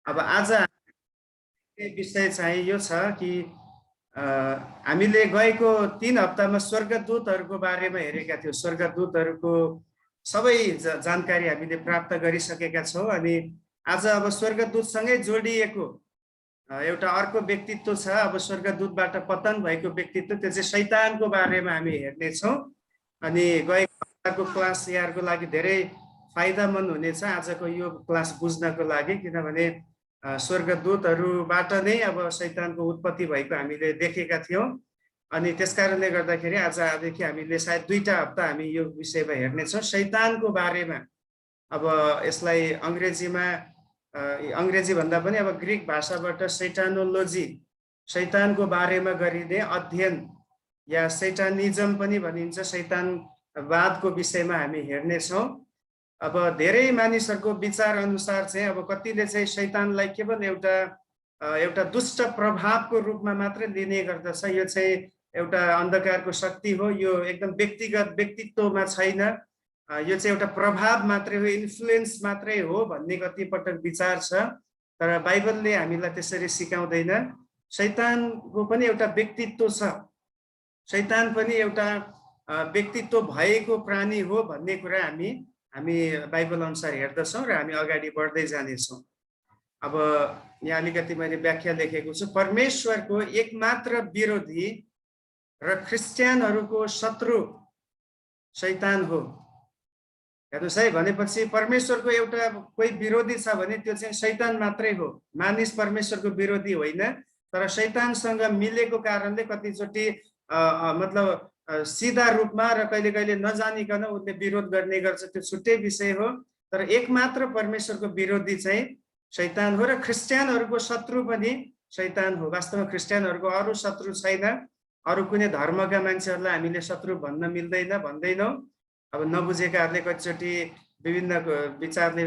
अब आज विषय चाहिँ यो छ कि हामीले गएको 3 हप्तामा स्वर्गदूतहरूको बारेमा हेरेका थियौँ। स्वर्गदूतहरूको सबै जानकारी हामीले प्राप्त गरिसकेका छौँ। अनि आज अब स्वर्गदूतसँगै जोडिएको एउटा अर्को व्यक्तित्व छ। अब स्वर्गदूतबाट पतन भएको व्यक्तित्व, त्यो चाहिँ शैतानको बारेमा हामी हेर्नेछौँ। अनि गएको हप्ताको क्लास यहाँहरूको लागि धेरै फाइदामन्द हुनेछ आजको यो क्लास बुझ्नको लागि, किनभने स्वर्गदूतहरूबाट नै अब शैतानको उत्पत्ति भएको हामीले देखेका थियौँ। अनि त्यसकारणले गर्दाखेरि आजदेखि हामीले सायद 2टा हप्ता हामी यो विषयमा हेर्नेछौँ, शैतानको बारेमा। अब यसलाई अङ्ग्रेजी भन्दा पनि अब ग्रिक भाषाबाट सैटानोलोजी, शैतानको बारेमा गरिने अध्ययन या सैटानिजम पनि भनिन्छ, शैतानवादको विषयमा हामी हेर्नेछौँ। अब धेरै मानिसहरूको विचार अनुसार चाहिँ अब कतिले चाहिँ शैतानलाई केवल एउटा दुष्ट प्रभावको रूपमा मात्र लिने गर्दछ। यो चाहिँ एउटा अन्धकारको शक्ति हो, यो एकदम व्यक्तिगत व्यक्तित्वमा छैन, यो चाहिँ एउटा प्रभाव मात्रै हो, इन्फ्लुएन्स मात्रै हो भन्ने कतिपटक विचार छ। तर बाइबलले हामीलाई त्यसरी सिकाउँदैन। शैतानको पनि एउटा व्यक्तित्व छ, शैतान पनि एउटा व्यक्तित्व भएको प्राणी हो भन्ने कुरा हामी बाइबल अनुसार हेर्दछौँ र हामी अगाडि बढ्दै जानेछौँ। अब यहाँ अलिकति मैले व्याख्या लेखेको छु। परमेश्वरको एकमात्र विरोधी र क्रिस्चियनहरूको शत्रु शैतान हो। हेर्नुहोस् है, भनेपछि परमेश्वरको एउटा कोही विरोधी छ भने त्यो चाहिँ शैतान मात्रै हो। मानिस परमेश्वरको विरोधी होइन, तर शैतानसँग मिलेको कारणले कतिचोटि मतलब सिधा रूपमा र कहिले कहिले नजानिकन उसले विरोध गर्ने गर्छ, त्यो छुट्टै विषय हो। तर एकमात्र परमेश्वरको विरोधी चाहिँ शैतान हो र क्रिस्चियनहरूको शत्रु पनि शैतान हो। वास्तवमा क्रिस्चियनहरूको अरू शत्रु छैन, अरू कुनै धर्मका मान्छेहरूलाई हामीले शत्रु भन्न मिल्दैन, भन्दैनौँ। अब नबुझेकाहरूले कतिचोटि विभिन्न विचारले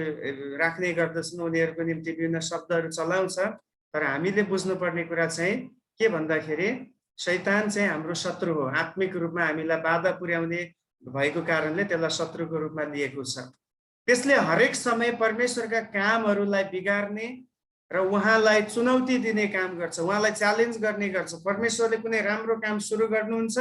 राख्ने गर्दछन्, उनीहरूको निम्ति विभिन्न शब्दहरू चलाउँछ। तर हामीले बुझ्नुपर्ने कुरा चाहिँ के भन्दाखेरि शैतान चाहिँ हाम्रो शत्रु हो। आत्मिक रूपमा हामीलाई बाधा पुर्याउने भएको कारणले त्यसलाई शत्रुको रूपमा लिएको छ। त्यसले हरेक समय परमेश्वरका कामहरूलाई बिगार्ने र उहाँलाई चुनौती दिने काम गर्छ, उहाँलाई च्यालेन्ज गर्ने गर्छ। परमेश्वरले कुनै राम्रो काम सुरु गर्नुहुन्छ,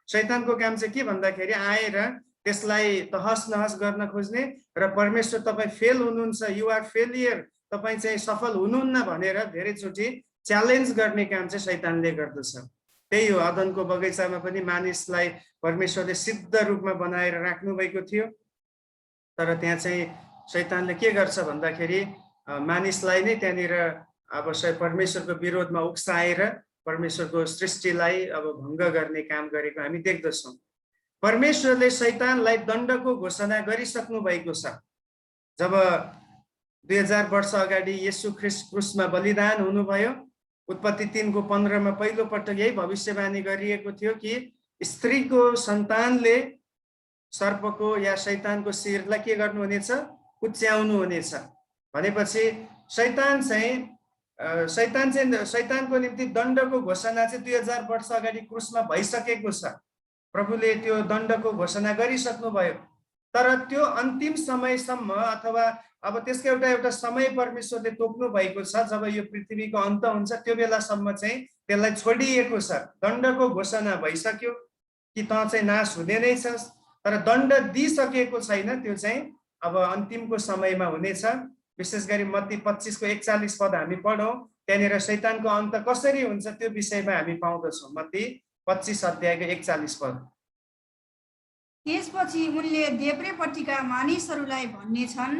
शैतानको काम चाहिँ के भन्दाखेरि आएर त्यसलाई तहस नहस गर्न खोज्ने र परमेश्वर तपाईँ फेल हुनुहुन्छ, यु आर फेलियर, तपाईँ चाहिँ सफल हुनुहुन्न भनेर धेरैचोटि च्यालेन्ज गर्ने काम चाहिँ शैतानले गर्दछ। त्यही हो, अदनको बगैँचामा पनि मानिसलाई परमेश्वरले सिद्ध रूपमा बनाएर राख्नु भएको थियो। तर त्यहाँ चाहिँ शैतानले के गर्छ भन्दाखेरि मानिसलाई नै त्यहाँनिर अब परमेश्वरको विरोधमा उक्साएर परमेश्वरको सृष्टिलाई अब भङ्ग गर्ने काम गरेको हामी देख्दछौँ। परमेश्वरले शैतानलाई दण्डको घोषणा गरिसक्नु भएको छ। जब 2000 वर्ष अगाडि येशू ख्रीष्ट क्रुसमा बलिदान हुनुभयो, उत्पत्ति 3:15 पहिलो पटक यही भविष्यवाणी गरिएको थियो कि स्त्रीको सन्तानले सर्पको या शैतानको शिरलाई के गर्नुहुनेछ, कुच्याउनु हुनेछ। भनेपछि शैतानको निम्ति दण्डको घोषणा चाहिँ 2000 वर्ष अगाडि क्रुसमा भइसकेको छ। प्रभुले त्यो दण्डको घोषणा गरिसक्नुभयो। तर त्यो अन्तिम समयसम्म अथवा अब त्यसको एउटा समय परमेश्वरले तोक्नु भएको छ, जब यो पृथ्वीको अन्त हुन्छ त्यो बेलासम्म चाहिँ त्यसलाई छोडिएको छ। दण्डको घोषणा भइसक्यो कि त चाहिँ नाश हुने नै छस्, तर दण्ड दिइसकेको छैन, त्यो चाहिँ अब अन्तिमको समयमा हुनेछ। विशेष गरी मत्ती 25:41 पद हामी पढौँ, त्यहाँनिर शैतानको अन्त कसरी हुन्छ त्यो विषयमा हामी पाउँदछौँ। मत्ती 25:41 पद। त्यसपछि उनले देब्रेपट्टिका मानिसहरूलाई भन्नेछन्,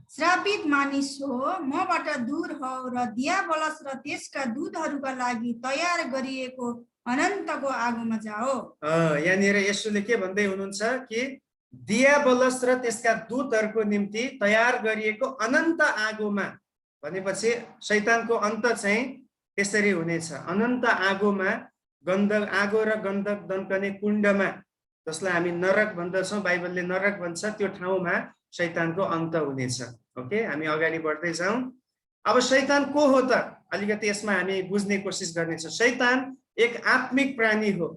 श्रापित मानिस हो, मबाट दूर हो र दियाबलस र त्यसका दूतहरूका लागि तयार गरिएको अनन्तको आगोमा जाओ। यहाँनिर येशूले के भन्दै हुनुहुन्छ कि दियाबलस र त्यसका दूतहरूको निम्ति तयार गरिएको अनन्त आगोमा, भनेपछि शैतानको अन्त चाहिँ त्यसरी हुनेछ। अनन्त आगोमा, आगो र गन्धक दन्कने कुण्डमा, जसलाई हामी नरक भन्दछौँ, बाइबलले नरक भन्छ, त्यो ठाउँमा शैतानको अन्त हुनेछ। ओके, हामी अगाडि बढ्दै जाउँ। अब शैतान को हो त, अलिकति यसमा हामी बुझ्ने कोसिस गर्नेछौँ। शैतान एक आत्मिक प्राणी हो।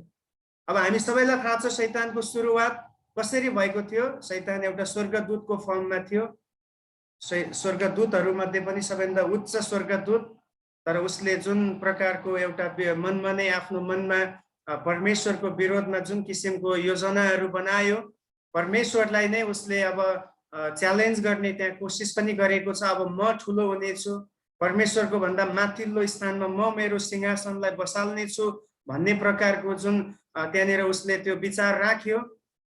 अब हामी सबैलाई थाहा छ शैतानको सुरुवात कसरी भएको थियो। शैतान एउटा स्वर्गदूतको फर्ममा थियो, स्वर्गदूतहरूमध्ये पनि सबैभन्दा उच्च स्वर्गदूत, तर उसले जुन प्रकारको एउटा मनमा नै आफ्नो मनमा परमेश्वरको विरोधमा जुन किसिमको योजनाहरू बनायो, परमेश्वरलाई नै उसले अब च्यालेन्ज गर्ने त्यहाँ कोसिस पनि गरेको छ। अब म ठुलो हुनेछु, परमेश्वरको भन्दा माथिल्लो स्थानमा म मेरो सिंहासनलाई बसाल्नेछु भन्ने प्रकारको जुन त्यहाँनिर उसले त्यो विचार राख्यो,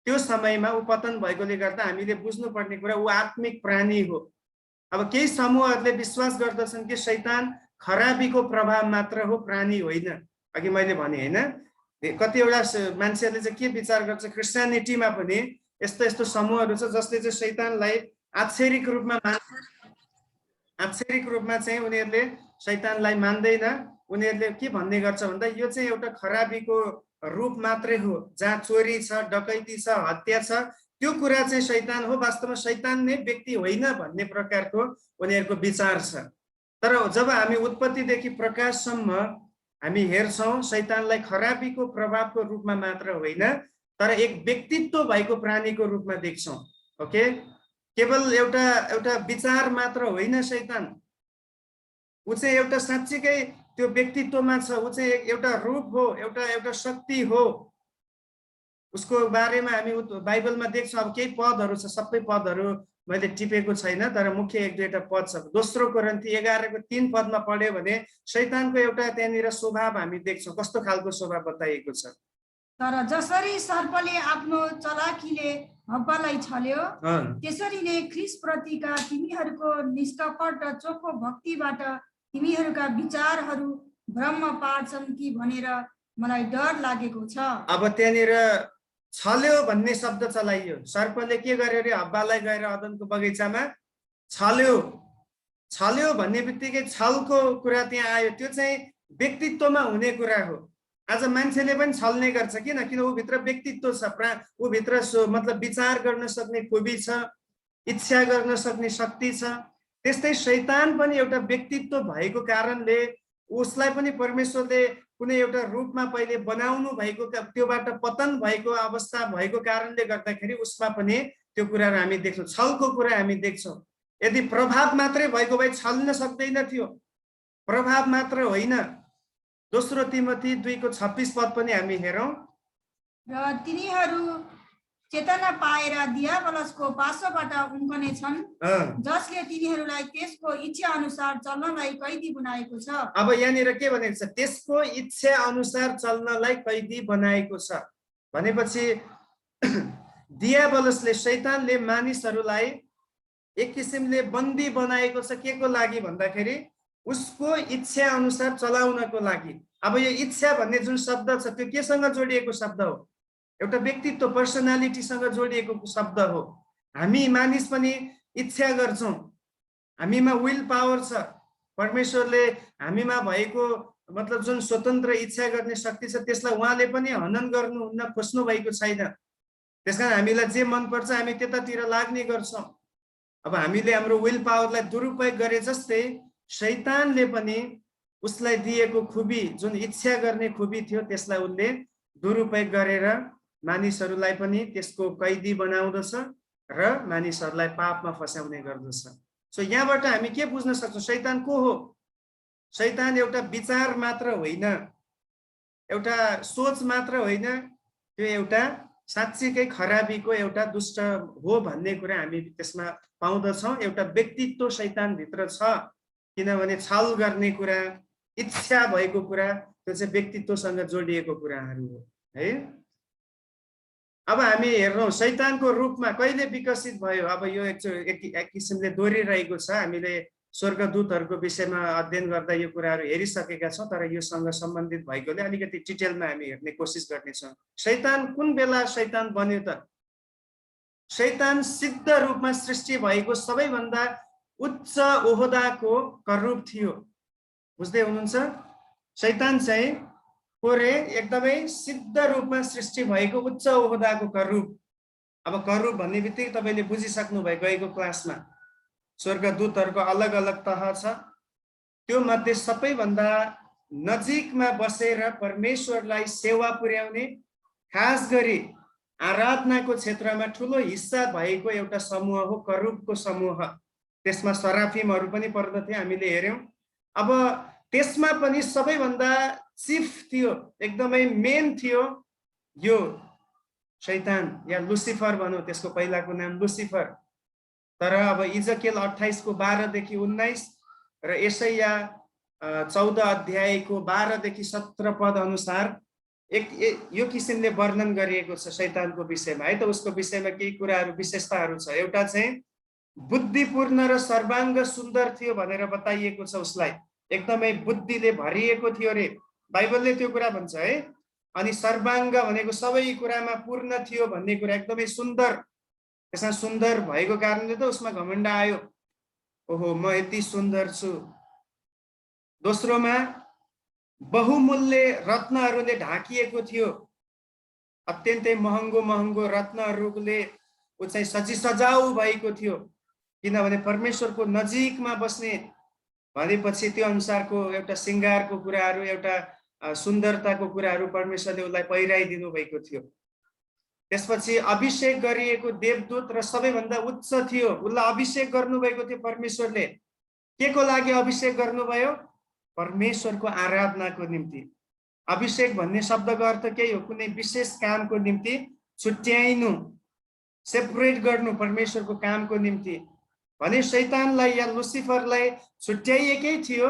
त्यो समयमा ऊ पतन भएकोले गर्दा हामीले बुझ्नुपर्ने कुरा ऊ आत्मिक प्राणी हो। अब केही समूहहरूले विश्वास गर्दछन् कि शैतान खराबीको प्रभाव मात्र हो, प्राणी होइन। अघि मैले भने हैन, कतिवटा मान्छेहरूले चाहिँ के विचार गर्छ, क्रिस्चियनिटीमा पनि यस्तो यस्तो समूहहरू छ जसले चाहिँ शैतानलाई आक्षरिक रूपमा चाहिँ उनीहरूले शैतानलाई मान्दैन। उनीहरूले के भन्ने गर्छ भन्दा यो चाहिँ एउटा खराबीको रूप मात्रै हो, जहाँ चोरी छ, डकैती छ, हत्या छ, त्यो कुरा चाहिँ शैतान हो, वास्तवमा शैतान नै व्यक्ति होइन भन्ने प्रकारको उनीहरूको विचार छ। तर जब हामी उत्पत्तिदेखि प्रकाशसम्म हामी हेर्छौँ, शैतानलाई खराबीको प्रभावको रूपमा मात्र होइन, तर एक व्यक्तित्व भएको प्राणीको रूपमा देख्छौँ। ओके, केवल एउटा विचार मात्र होइन शैतान, ऊ चाहिँ एउटा साँच्चीकै त्यो व्यक्तित्वमा छ, ऊ चाहिँ एउटा रूप हो, एउटा शक्ति हो। उसको बारेमा हामी बाइबलमा देख्छौँ। अब केही पदहरू छ, सबै पदहरू मैले टिपेको छैन, तर मुख्य एक दुईवटा पद छ। दोस्रो कोरिन्थी 11:3 पदमा पढ्यो भने शैतानको एउटा त्यहाँनिर स्वभाव हामी देख्छौँ, कस्तो खालको स्वभाव बताइएको छ। तर जसरी सर्पले आफ्नो चलाकीले हव्वालाई छल्यो, त्यसरी नै ख्रीष्ट प्रतिका तिमीहरूको निष्कपट र चोखो भक्तिबाट तिमीहरूका विचारहरू भ्रम पार्छन् कि भनेर मलाई डर लागेको छ। अब त्यहाँनिर छल्यो भन्ने शब्द चलाइयो। सर्पले के गर्यो रे, हव्वालाई गएर अदनको बगैँचामा छल्यो भन्ने बित्तिकै छलको कुरा त्यहाँ आयो। त्यो चाहिँ व्यक्तित्वमा हुने कुरा हो। आज मान्छेले पनि छल्ने गर्छ, किन ऊ भित्र व्यक्तित्व छ, ऊ भित्र मतलब विचार गर्न सक्ने खुबी छ, इच्छा गर्न सक्ने शक्ति छ। त्यस्तै शैतान पनि एउटा व्यक्तित्व भएको कारणले उसलाई पनि परमेश्वरले कुनै एउटा रूपमा पहिले बनाउनु भएको, त्योबाट पतन भएको अवस्था भएको कारणले गर्दाखेरि उसमा पनि त्यो कुराहरू हामी देख्छौँ, छलको कुरा हामी देख्छौँ। यदि प्रभाव मात्रै भएको भए छल्न सक्दैन थियो, प्रभाव मात्र होइन। दोस्रो तिमोथी 2:26 पद पनि हामी हेरौँ। र तिनीहरू चेतना पाएर दियाबलसको पाशोबाट उम्कने छन्, जसले तिनीहरूलाई त्यसको इच्छा अनुसार चल्नलाई कैदी बनाएको छ। अब यहाँनिर के भनेको छ, त्यसको इच्छा अनुसार चल्नलाई कैदी बनाएको छ भनेपछि दियाबलसले, शैतानले मानिसहरूलाई एक किसिमले बन्दी बनाएको छ। के को लागि भन्दाखेरि उसको इच्छा अनुसार चलाउनको लागि। अब यो इच्छा भन्ने जुन शब्द छ त्यो केसँग जोडिएको शब्द हो, एउटा व्यक्तित्व, पर्सनालिटीसँग जोडिएको शब्द हो। हामी मानिस पनि इच्छा गर्छौँ, हामीमा विल पावर छ। परमेश्वरले हामीमा भएको मतलब जुन स्वतन्त्र इच्छा गर्ने शक्ति छ त्यसलाई उहाँले पनि हनन गर्नुहुन्न, खोज्नु भएको छैन। त्यसकारण हामीलाई जे मनपर्छ हामी त्यतातिर लाग्ने गर्छौँ। अब हामीले हाम्रो विल पावरलाई दुरुपयोग गरे जस्तै शैतानले पनि उसलाई दिएको खुबी, जुन इच्छा गर्ने खुबी थियो, त्यसलाई उसले दुरुपयोग गरेर मानिसहरूलाई पनि त्यसको कैदी बनाउँदछ र मानिसहरूलाई पापमा फसाउने गर्दछ। सो यहाँबाट हामी के बुझ्न सक्छौँ, शैतान को हो? शैतान एउटा विचार मात्र होइन, एउटा सोच मात्र होइन, त्यो एउटा साँच्चीकै खराबीको एउटा दुष्ट हो भन्ने कुरा हामी त्यसमा पाउँदछौँ। एउटा व्यक्तित्व शैतानभित्र छ, किनभने छल गर्ने कुरा, इच्छा भएको कुरा, त्यो चाहिँ व्यक्तित्वसँग जोडिएको कुराहरू हो है। अब हामी हेर्छौँ शैतानको रूपमा कहिले विकसित भयो। अब यो एक किसिमले दोहोरिरहेको छ। हामीले स्वर्गदूतहरूको विषयमा अध्ययन गर्दा यो कुराहरू हेरिसकेका छौँ, तर योसँग सम्बन्धित भएकोले अलिकति डिटेलमा हामी हेर्ने कोसिस गर्नेछौँ। शैतान कुन बेला शैतान बन्यो त? शैतान सिद्ध रूपमा सृष्टि भएको सबैभन्दा उच्च ओहदाको करूप थियो। बुझ्दै हुनुहुन्छ? शैतान चाहिँ कोरे एकदमै सिद्ध रूपमा सृष्टि भएको उच्च ओहदाको करूप। अब करूप भन्ने बित्तिकै तपाईँले बुझिसक्नु भयो गएको क्लासमा। स्वर्गदूतहरूको अलग अलग तह छ, त्यो मध्ये सबैभन्दा नजिकमा बसेर परमेश्वरलाई सेवा पुर्याउने, खास गरी आराधनाको क्षेत्रमा ठुलो हिस्सा भएको एउटा समूह हो करूबको समूह। त्यसमा सराफिमहरू पनि पर्दथे, हामीले हेर्यौं। अब त्यसमा पनि सबैभन्दा चिफ थियो, एकदमै मेन थियो यो शैतान या लुसिफर भनौँ, त्यसको पहिलाको नाम लुसिफर। तर अब इजकेल 28 को 12 देखि 19 र यशाया 14 अध्यायको 12 देखि 17 पद अनुसार यो किसिमले वर्णन गरिएको छ शैतानको विषयमा है। त उसको विषयमा केही कुराहरू विशेषताहरू छ। एउटा चाहिँ बुद्धिपूर्ण र सर्वाङ्ग सुन्दर थियो भनेर बताइएको छ। उसलाई एकदमै बुद्धिले भरिएको थियो रे, बाइबलले त्यो कुरा भन्छ है। अनि सर्वाङ्ग भनेको सबै कुरामा पूर्ण थियो भन्ने कुरा, एकदमै सुन्दर। त्यसमा सुन्दर भएको कारणले त उसमा घमण्ड आयो, ओहो म यति सुन्दर छु। दोस्रोमा बहुमूल्य रत्नहरूले ढाकिएको थियो, अत्यन्तै महँगो महँगो रत्नहरूले ऊ चाहिँ सजिसजाउ भएको थियो, किनभने परमेश्वरको नजिकमा बस्ने भनेपछि त्यो अनुसारको एउटा श्रृङ्गारको कुराहरू, एउटा सुन्दरताको कुराहरू परमेश्वरले उसलाई पहिराइदिनु भएको थियो। त्यसपछि अभिषेक गरिएको देवदूत र सबैभन्दा उच्च थियो, उसलाई अभिषेक गर्नुभएको थियो परमेश्वरले। के को लागि अभिषेक गर्नुभयो? परमेश्वरको आराधनाको निम्ति। अभिषेक भन्ने शब्दको अर्थ केही हो, कुनै विशेष कामको निम्ति छुट्याइनु, सेपरेट गर्नु परमेश्वरको कामको निम्ति। भने शैतानलाई या लुसिफरलाई छुट्याइएकै थियो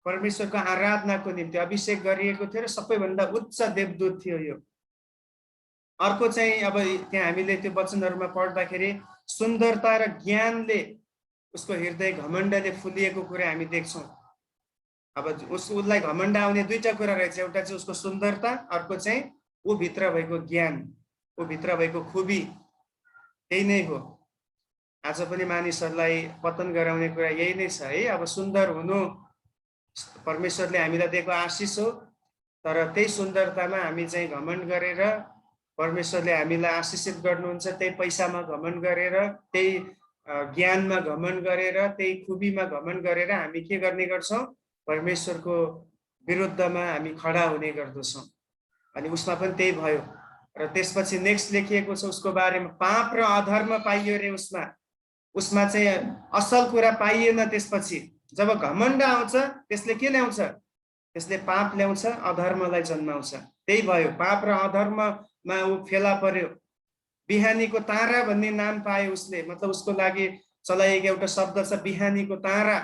परमेश्वरको आराधनाको निम्ति, अभिषेक गरिएको थियो र सबैभन्दा उच्च देवदूत थियो यो। अर्को चाहिँ अब त्यहाँ हामीले त्यो वचनहरूमा पढ्दाखेरि सुन्दरता र ज्ञानले उसको हृदय घमण्डले फुलिएको कुरा हामी देख्छौँ। अब उसलाई घमण्ड आउने दुईटा कुरा रहेछ, एउटा चाहिँ उसको सुन्दरता, अर्को चाहिँ ऊ भित्र भएको ज्ञान, ऊ भित्र भएको खुबी। त्यही नै हो आज पनि मानिसहरूलाई पतन गराउने कुरा, यही नै छ है। अब सुन्दर हुनु परमेश्वरले हामीलाई दिएको आशिष हो, तर त्यही सुन्दरतामा हामी चाहिँ घमण्ड गरेर, परमेश्वरले हामीलाई आशिषित गर्नुहुन्छ त्यही पैसामा घमण्ड गरेर, त्यही ज्ञानमा घमण्ड गरेर, त्यही खुबीमा घमण्ड गरेर हामी के गर्ने गर्छौँ? परमेश्वरको विरुद्धमा हामी खडा हुने गर्दछौँ। अनि उसमा पनि त्यही भयो। र त्यसपछि नेक्स्ट लेखिएको छ उसको बारेमा, पाप र अधर्म पाइयो रे उसमा। उसमा चाहिँ असल कुरा पाइएन। त्यसपछि जब घमण्ड आउँछ त्यसले के ल्याउँछ? त्यसले पाप ल्याउँछ, अधर्मलाई जन्माउँछ। त्यही भयो, पाप र अधर्ममा ऊ फेला पर्यो। बिहानीको तारा भन्ने नाम पायो उसले, मतलब उसको लागि चलाइएको एउटा शब्द छ बिहानीको तारा।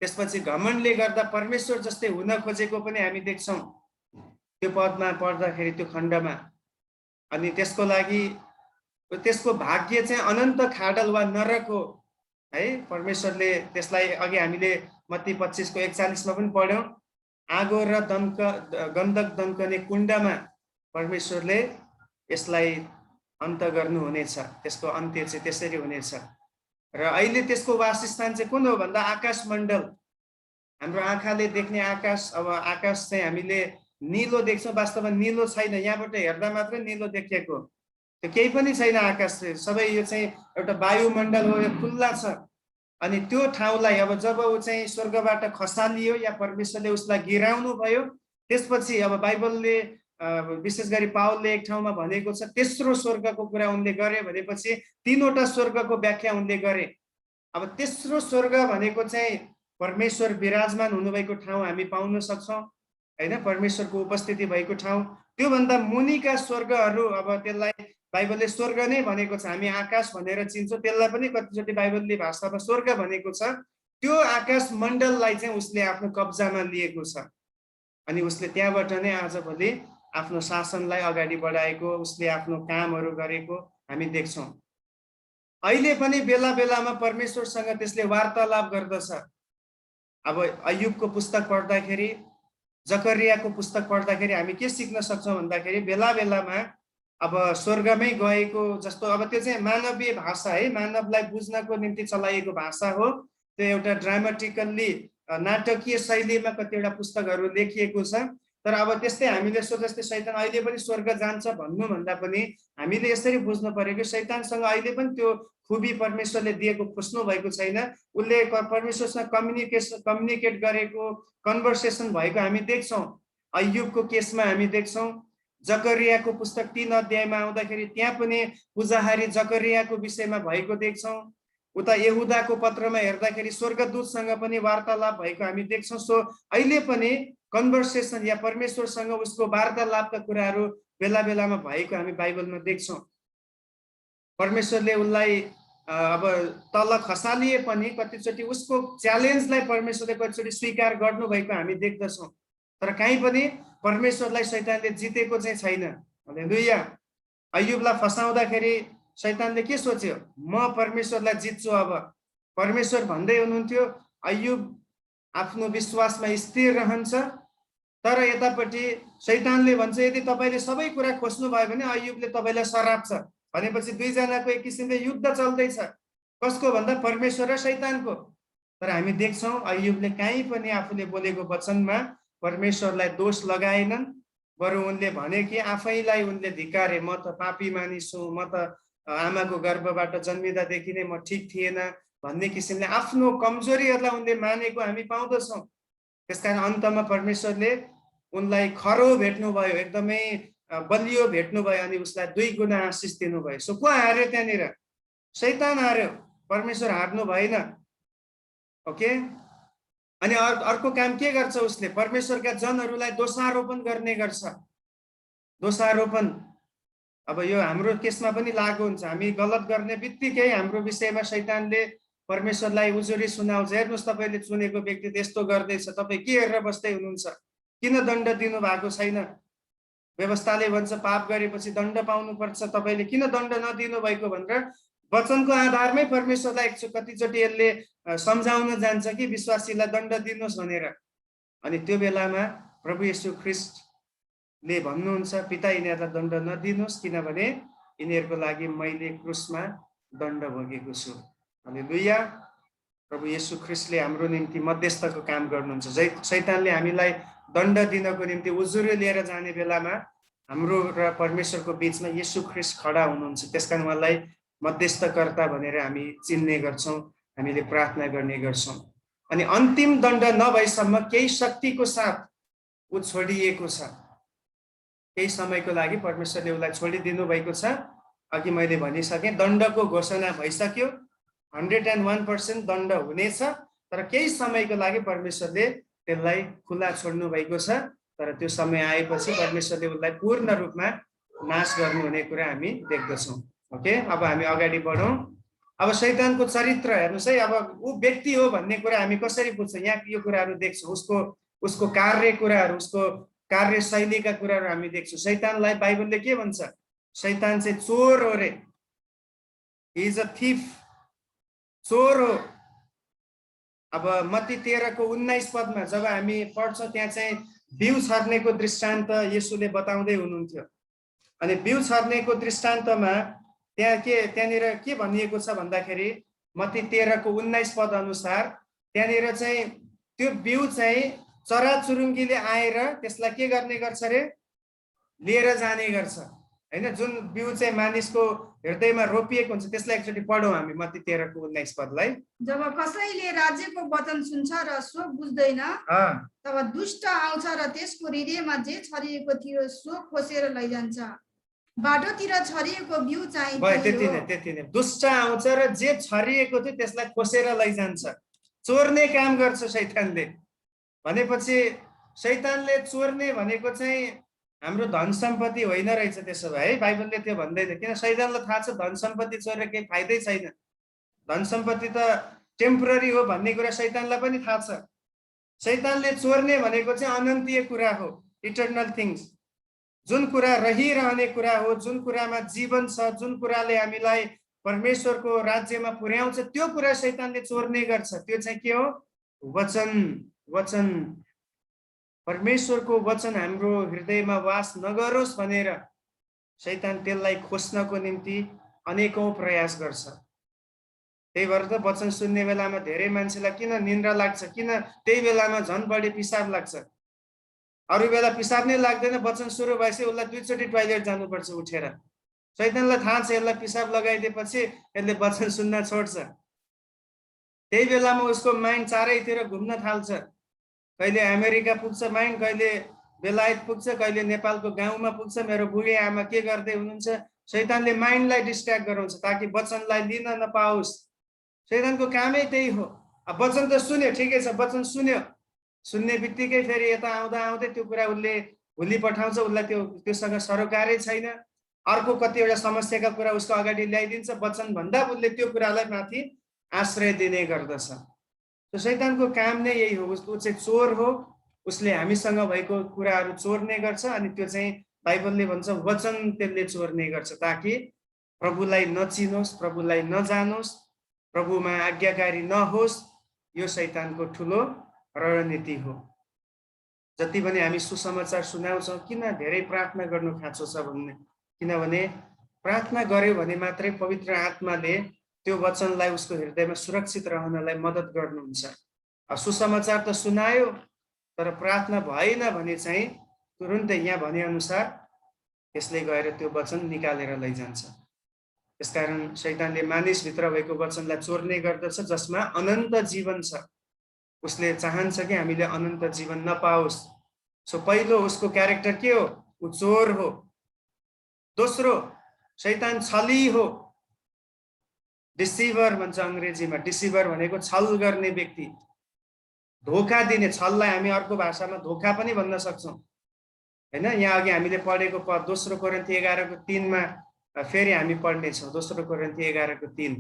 त्यसपछि घमण्डले गर्दा परमेश्वर जस्तै हुन खोजेको पनि हामी देख्छौँ त्यो पदमा पढ्दाखेरि, त्यो खण्डमा। अनि त्यसको लागि त्यसको भाग्य चाहिँ अनन्त खाडल वा नरक हो है। परमेश्वरले त्यसलाई अघि हामीले मत्ती 25 को 41 मा पनि पढ्यौँ, आगो र गन्धक दम्कने कुण्डमा परमेश्वरले यसलाई अन्त गर्नुहुनेछ। त्यसको अन्त्य चाहिँ त्यसरी हुनेछ। र अहिले त्यसको वासस्थान चाहिँ कुन हो भन्दा आकाश मण्डल, हाम्रो आँखाले देख्ने आकाश। अब आकाश चाहिँ हामीले निलो देख्छौँ, वास्तवमा निलो छैन, यहाँबाट हेर्दा मात्रै निलो देखिएको, त्यो केही पनि छैन आकाश चाहिँ। सबै यो चाहिँ एउटा वायुमण्डल हो, यो खुल्ला छ। अनि त्यो ठाउँलाई अब जब ऊ चाहिँ स्वर्गबाट खसालियो या परमेश्वरले उसलाई गिराउनु भयो, त्यसपछि अब बाइबलले विशेष गरी पावलले एक ठाउँमा भनेको छ तेस्रो स्वर्गको कुरा उनले गरे भनेपछि तीनवटा स्वर्गको व्याख्या उनले गरे। अब तेस्रो स्वर्ग भनेको चाहिँ परमेश्वर विराजमान हुनुभएको ठाउँ हामी पाउन सक्छौँ हैन, परमेश्वरको उपस्थिति भएको ठाउँ। त्योभन्दा मुनिका स्वर्गहरू, अब त्यसलाई बाइबलले स्वर्ग नै भनेको छ, हामी आकाश भनेर चिन्छौँ, त्यसलाई पनि कतिचोटि बाइबलले भाषामा स्वर्ग भनेको छ। त्यो आकाश मण्डललाई चाहिँ उसले आफ्नो कब्जामा लिएको छ। अनि उसले त्यहाँबाट नै आजभोलि आफ्नो शासनलाई अगाडि बढाएको, उसले आफ्नो कामहरू गरेको हामी देख्छौँ। अहिले पनि बेला बेलामा परमेश्वरसँग त्यसले वार्तालाप गर्दछ। अब अय्युबको पुस्तक पढ्दाखेरि, जकरियाको पुस्तक पढ्दाखेरि हामी के सिक्न सक्छौँ भन्दाखेरि बेला बेलामा अब स्वर्गमै गएको जस्तो, अब त्यो चाहिँ मानवीय भाषा है, मानवलाई बुझ्नको निम्ति चलाइएको भाषा हो। त्यो एउटा ड्रामेटिकल्ली नाटकीय शैलीमा कतिवटा पुस्तकहरू लेखिएको छ। तर अब त्यस्तै हामीले सोचे शैतान अहिले पनि स्वर्ग जान्छ भन्नुभन्दा पनि हामीले यसरी बुझ्नु पर्यो कि शैतानसँग अहिले पनि त्यो खुबी परमेश्वरले दिएको खोज्नु भएको छैन। उसले परमेश्वरसँग कम्युनिकेट गरेको, कन्भर्सेसन भएको हामी देख्छौँ। अय्युबको केसमा हामी देख्छौँ। जकरियाको पुस्तक 3 अध्यायमा आउँदाखेरि त्यहाँ पनि पुजाहारी जकरियाको विषयमा भएको देख्छौँ। उता यहुदाको पत्रमा हेर्दाखेरि स्वर्गदूतसँग पनि वार्तालाप भएको हामी देख्छौँ। सो अहिले पनि कन्भर्सेसन या परमेश्वरसँग उसको वार्तालापका कुराहरू बेला बेलामा भएको हामी बाइबलमा देख्छौँ। परमेश्वरले उसलाई अब तल खसालिए पनि कतिचोटि उसको च्यालेन्जलाई परमेश्वरले कतिचोटि स्वीकार गर्नुभएको हामी देख्दछौँ। तर कहीँ पनि परमेश्वरलाई शैतानले जितेको चाहिँ छैन। हालेलुया। अय्युबलाई फसाउँदाखेरि शैतानले के सोच्यो? म परमेश्वरलाई जित्छु। अब परमेश्वर भन्दै हुनुहुन्थ्यो अय्युब आफ्नो विश्वासमा स्थिर रहन्छ, तर यतापट्टि शैतानले भन्छ यदि तपाईँले सबै कुरा खोज्नु भयो भने अय्युबले तपाईँलाई सराप्छ। भनेपछि दुईजनाको एक किसिमले युद्ध चल्दैछ। कसको भन्दा? परमेश्वर र शैतानको। तर हामी देख्छौँ अय्युबले कहीँ पनि आफूले बोलेको वचनमा परमेश्वरलाई दोष लगाएनन्, बरु उनले भने कि आफैलाई उनले धिक्कारे, म त पापी मानिस हुँ, म त आमाको गर्भबाट जन्मिँदादेखि नै म ठिक थिएन भन्ने किसिमले आफ्नो कमजोरीहरूलाई उनले मानेको हामी पाउँदछौँ। त्यसकारण अन्तमा परमेश्वरले उनलाई खरो भेट्नुभयो, एकदमै बलियो भेट्नुभयो अनि उसलाई 2 गुणा आशिष दिनुभयो। सो को हार्यो त्यहाँनिर? शैतान हार्यो, परमेश्वर हार्नु भएन। ओके। अनि अर्को काम के गर्छ उसले? परमेश्वरका जनहरूलाई दोषारोपण गर्ने गर्छ। दोषारोपण अब यो हाम्रो केसमा पनि लागू हुन्छ। हामी गलत गर्ने बित्तिकै हाम्रो विषयमा शैतानले परमेश्वरलाई उजुरी सुनाउँछ। हेर्नुहोस् तपाईँले चुनेको व्यक्ति त यस्तो गर्दैछ, तपाईँ के हेरेर बस्दै हुनुहुन्छ? किन दण्ड दिनु भएको छैन? व्यवस्थाले भन्छ पाप गरेपछि दण्ड पाउनुपर्छ, तपाईँले किन दण्ड नदिनु भएको भनेर वचनको आधारमै परमेश्वरलाई कतिचोटि यसले सम्झाउन जान्छ कि विश्वासीलाई दण्ड दिनुहोस् भनेर। अनि त्यो बेलामा प्रभु येशू ख्रीष्टले भन्नुहुन्छ पिता यिनीहरूलाई दण्ड नदिनुहोस्, किनभने यिनीहरूको लागि मैले क्रुसमा दण्ड भोगेको छु। हालेलुया। प्रभु येशू ख्रीष्टले हाम्रो निम्ति मध्यस्थको काम गर्नुहुन्छ। शैतानले हामीलाई दण्ड दिनको निम्ति उजुरी लिएर जाने बेलामा हाम्रो र परमेश्वरको बीचमा येशू ख्रीष्ट खडा हुनुहुन्छ। त्यसकारण उहाँलाई मध्यस्थकर्ता भनेर हामी चिन्ने गर्छौँ, हामीले प्रार्थना गर्ने गर्छौँ। अनि अन्तिम दण्ड नभएसम्म केही शक्तिको साथ ऊ छोडिएको छ। केही समयको लागि परमेश्वरले उसलाई छोडिदिनु भएको छ। अघि मैले भनिसकेँ दण्डको घोषणा भइसक्यो, 101% दण्ड हुनेछ। तर केही समयको लागि परमेश्वरले त्यसलाई खुला छोड्नु भएको छ। तर त्यो समय आएपछि परमेश्वरले उसलाई पूर्ण रूपमा नाश गर्नुहुने कुरा हामी देख्दछौँ। ओके, अब हामी अगाडि बढौँ। अब शैतानको चरित्र हेर्नुहोस् है। अब ऊ व्यक्ति हो भन्ने कुरा हामी कसरी बुझ्छौँ? यहाँ यो कुराहरू देख्छौँ, उसको कार्य कुराहरू, उसको कार्यशैलीका कुराहरू हामी देख्छौँ। शैतानलाई बाइबलले के भन्छ? शैतान चाहिँ चोर हो रे। ही इज अ थिफ, चोर हो। अब मत्ती 13:19 पदमा जब हामी पढ्छौँ त्यहाँ चाहिँ बिउ छर्नेको दृष्टान्त येशूले बताउँदै हुनुहुन्थ्यो। अनि बिउ छर्नेको दृष्टान्तमा त्यहाँनिर के भनिएको छ भन्दाखेरि मत्ती 13:19 पद अनुसार त्यहाँनिर चाहिँ त्यो बिउ चाहिँ चराचुरुङ्गीले आएर त्यसलाई के गर्ने गर्छ रे? लिएर जाने गर्छ हैन। जुन बिउ चाहिँ मानिसको हृदयमा रोपिएको हुन्छ त्यसलाई एकचोटि पढौँ हामी मत्ती 13:19 पदलाई। जब कसैले राज्यको वचन सुन्छ र सो बुझ्दैन तब दुष्ट आउँछ र त्यसको हृदयमा जे छरिएको थियो सो खोसेर लैजान्छ। बाटोतिर छरिएको बिउ चाहिँ त्यति नै दुष्ट आउँछ र जे छरिएको थियो त्यसलाई खोसेर लैजान्छ। चोर्ने काम गर्छ शैतानले। भनेपछि शैतानले चोर्ने भनेको चाहिँ हाम्रो धन सम्पत्ति होइन रहेछ। त्यसो भए है बाइबलले त्यो भन्दैन, किन शैतानलाई थाहा छ धन सम्पत्ति चोरेर केही फाइदै छैन। धन सम्पत्ति त टेम्पोररी हो भन्ने कुरा शैतानलाई पनि थाहा छ। शैतानले चोर्ने भनेको चाहिँ अनन्तीय कुरा हो, इटर्नल थिङ्स। जुन कुरा रहिरहने कुरा हो, जुन कुरामा जीवन छ, जुन कुराले हामीलाई परमेश्वरको राज्यमा पुर्याउँछ, त्यो कुरा शैतानले चोर्ने गर्छ। त्यो चाहिँ के हो? वचन। वचन, परमेश्वरको वचन हाम्रो हृदयमा वास नगरोस् भनेर शैतान त्यसलाई खोज्नको निम्ति अनेकौं प्रयास गर्छ। त्यही भएर त वचन सुन्ने बेलामा धेरै मान्छेलाई किन निन्द्रा लाग्छ, किन त्यही बेलामा झन् बढी पिसाब लाग्छ। अरू बेला पिसाब नै लाग्दैन, वचन सुरु भएपछि उसलाई 2 चोटि टोयलेट जानुपर्छ उठेर। शैतानलाई थाहा छ यसलाई पिसाब लगाइदिएपछि यसले वचन सुन्न छोड्छ। त्यही बेलामा उसको माइन्ड चारैतिर घुम्न थाल्छ। कहिले अमेरिका पुग्छ माइन्ड, कहिले बेलायत पुग्छ, कहिले नेपालको गाउँमा पुग्छ। मेरो बुढी आमा के गर्दै हुनुहुन्छ? शैतानले माइन्डलाई डिस्ट्र्याक्ट गराउँछ ताकि वचनलाई लिन नपाओस्। शैतानको कामै त्यही हो। अब वचन त सुन्यो, ठिकै छ, वचन सुन्यो, सुन्ने बित्तिकै फेरि यता आउँदा आउँदै त्यो कुरा उसले भुलि पठाउँछ, उसलाई त्योसँग सरोकारै छैन। अर्को कतिवटा समस्याका कुरा उसको अगाडि ल्याइदिन्छ, वचन भन्दा उसले त्यो कुरालाई माथि आश्रय दिने गर्दछ। त्यो शैतानको काम नै यही हो। ऊ चाहिँ चोर हो, उसले हामीसँग भएको कुराहरू चोर्ने गर्छ, अनि त्यो चाहिँ बाइबलले भन्छ वचन त्यसले चोर्ने गर्छ, ताकि प्रभुलाई नचिनोस्, प्रभुलाई नजानोस्, प्रभुमा आज्ञाकारी नहोस्। यो शैतानको ठुलो रणनीति हो। जति पनि हामी सुसमाचार सुनाउँछौँ, किन धेरै प्रार्थना गर्नु खाँचो छ भन्ने, किनभने प्रार्थना गर्यो भने मात्रै पवित्र आत्माले त्यो वचनलाई उसको हृदयमा सुरक्षित रहनलाई मद्दत गर्नुहुन्छ। सुसमाचार त सुनायो, तर प्रार्थना भएन भने चाहिँ तुरुन्तै यहाँ भने अनुसार यसले गएर त्यो वचन निकालेर लैजान्छ। त्यसकारण शैतानले मानिसभित्र भएको वचनलाई चोर्ने गर्दछ, जसमा अनन्त जीवन छ। उसले चाहन्छ कि हामीले अनन्त जीवन नपाओस्। सो पहिलो उसको क्यारेक्टर के हो? ऊ चोर हो। दोस्रो, शैतान छली हो, डिसिभर भन्छ अङ्ग्रेजीमा। डिसिभर भनेको छल गर्ने व्यक्ति, धोका दिने। छललाई हामी अर्को भाषामा धोका पनि भन्न सक्छौँ, हैन? यहाँ अघि हामीले पढेको पद 2 कोरिन्थी 11:3 मा फेरि हामी पढ्नेछौँ। 2 कोरिन्थी 11:3।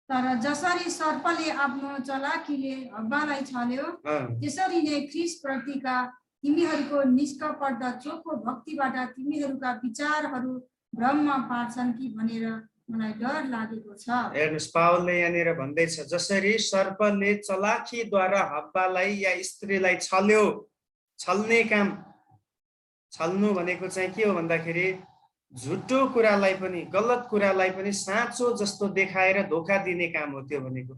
तर जसरी सर्पले आफ्नो चलाकीले हव्वालाई छल्यो, त्यसरी नै ख्रीष्टप्रतिका तिमीहरूको निष्कपट चोखो भक्तिबाट तिमीहरूका विचारहरू भ्रममा पार्छन् कि भनेर मलाई डर लागेको छ। हेर्नुस्, पावलले यहाँनिर भन्दैछ, जसरी सर्पले चलाखीद्वारा हव्वालाई या स्त्रीलाई छल्यो। छल्ने काम, छल्नु भनेको चाहिँ के हो भन्दाखेरि झुटो कुरालाई पनि, गलत कुरालाई पनि साँचो जस्तो देखाएर धोका दिने काम हो त्यो भनेको।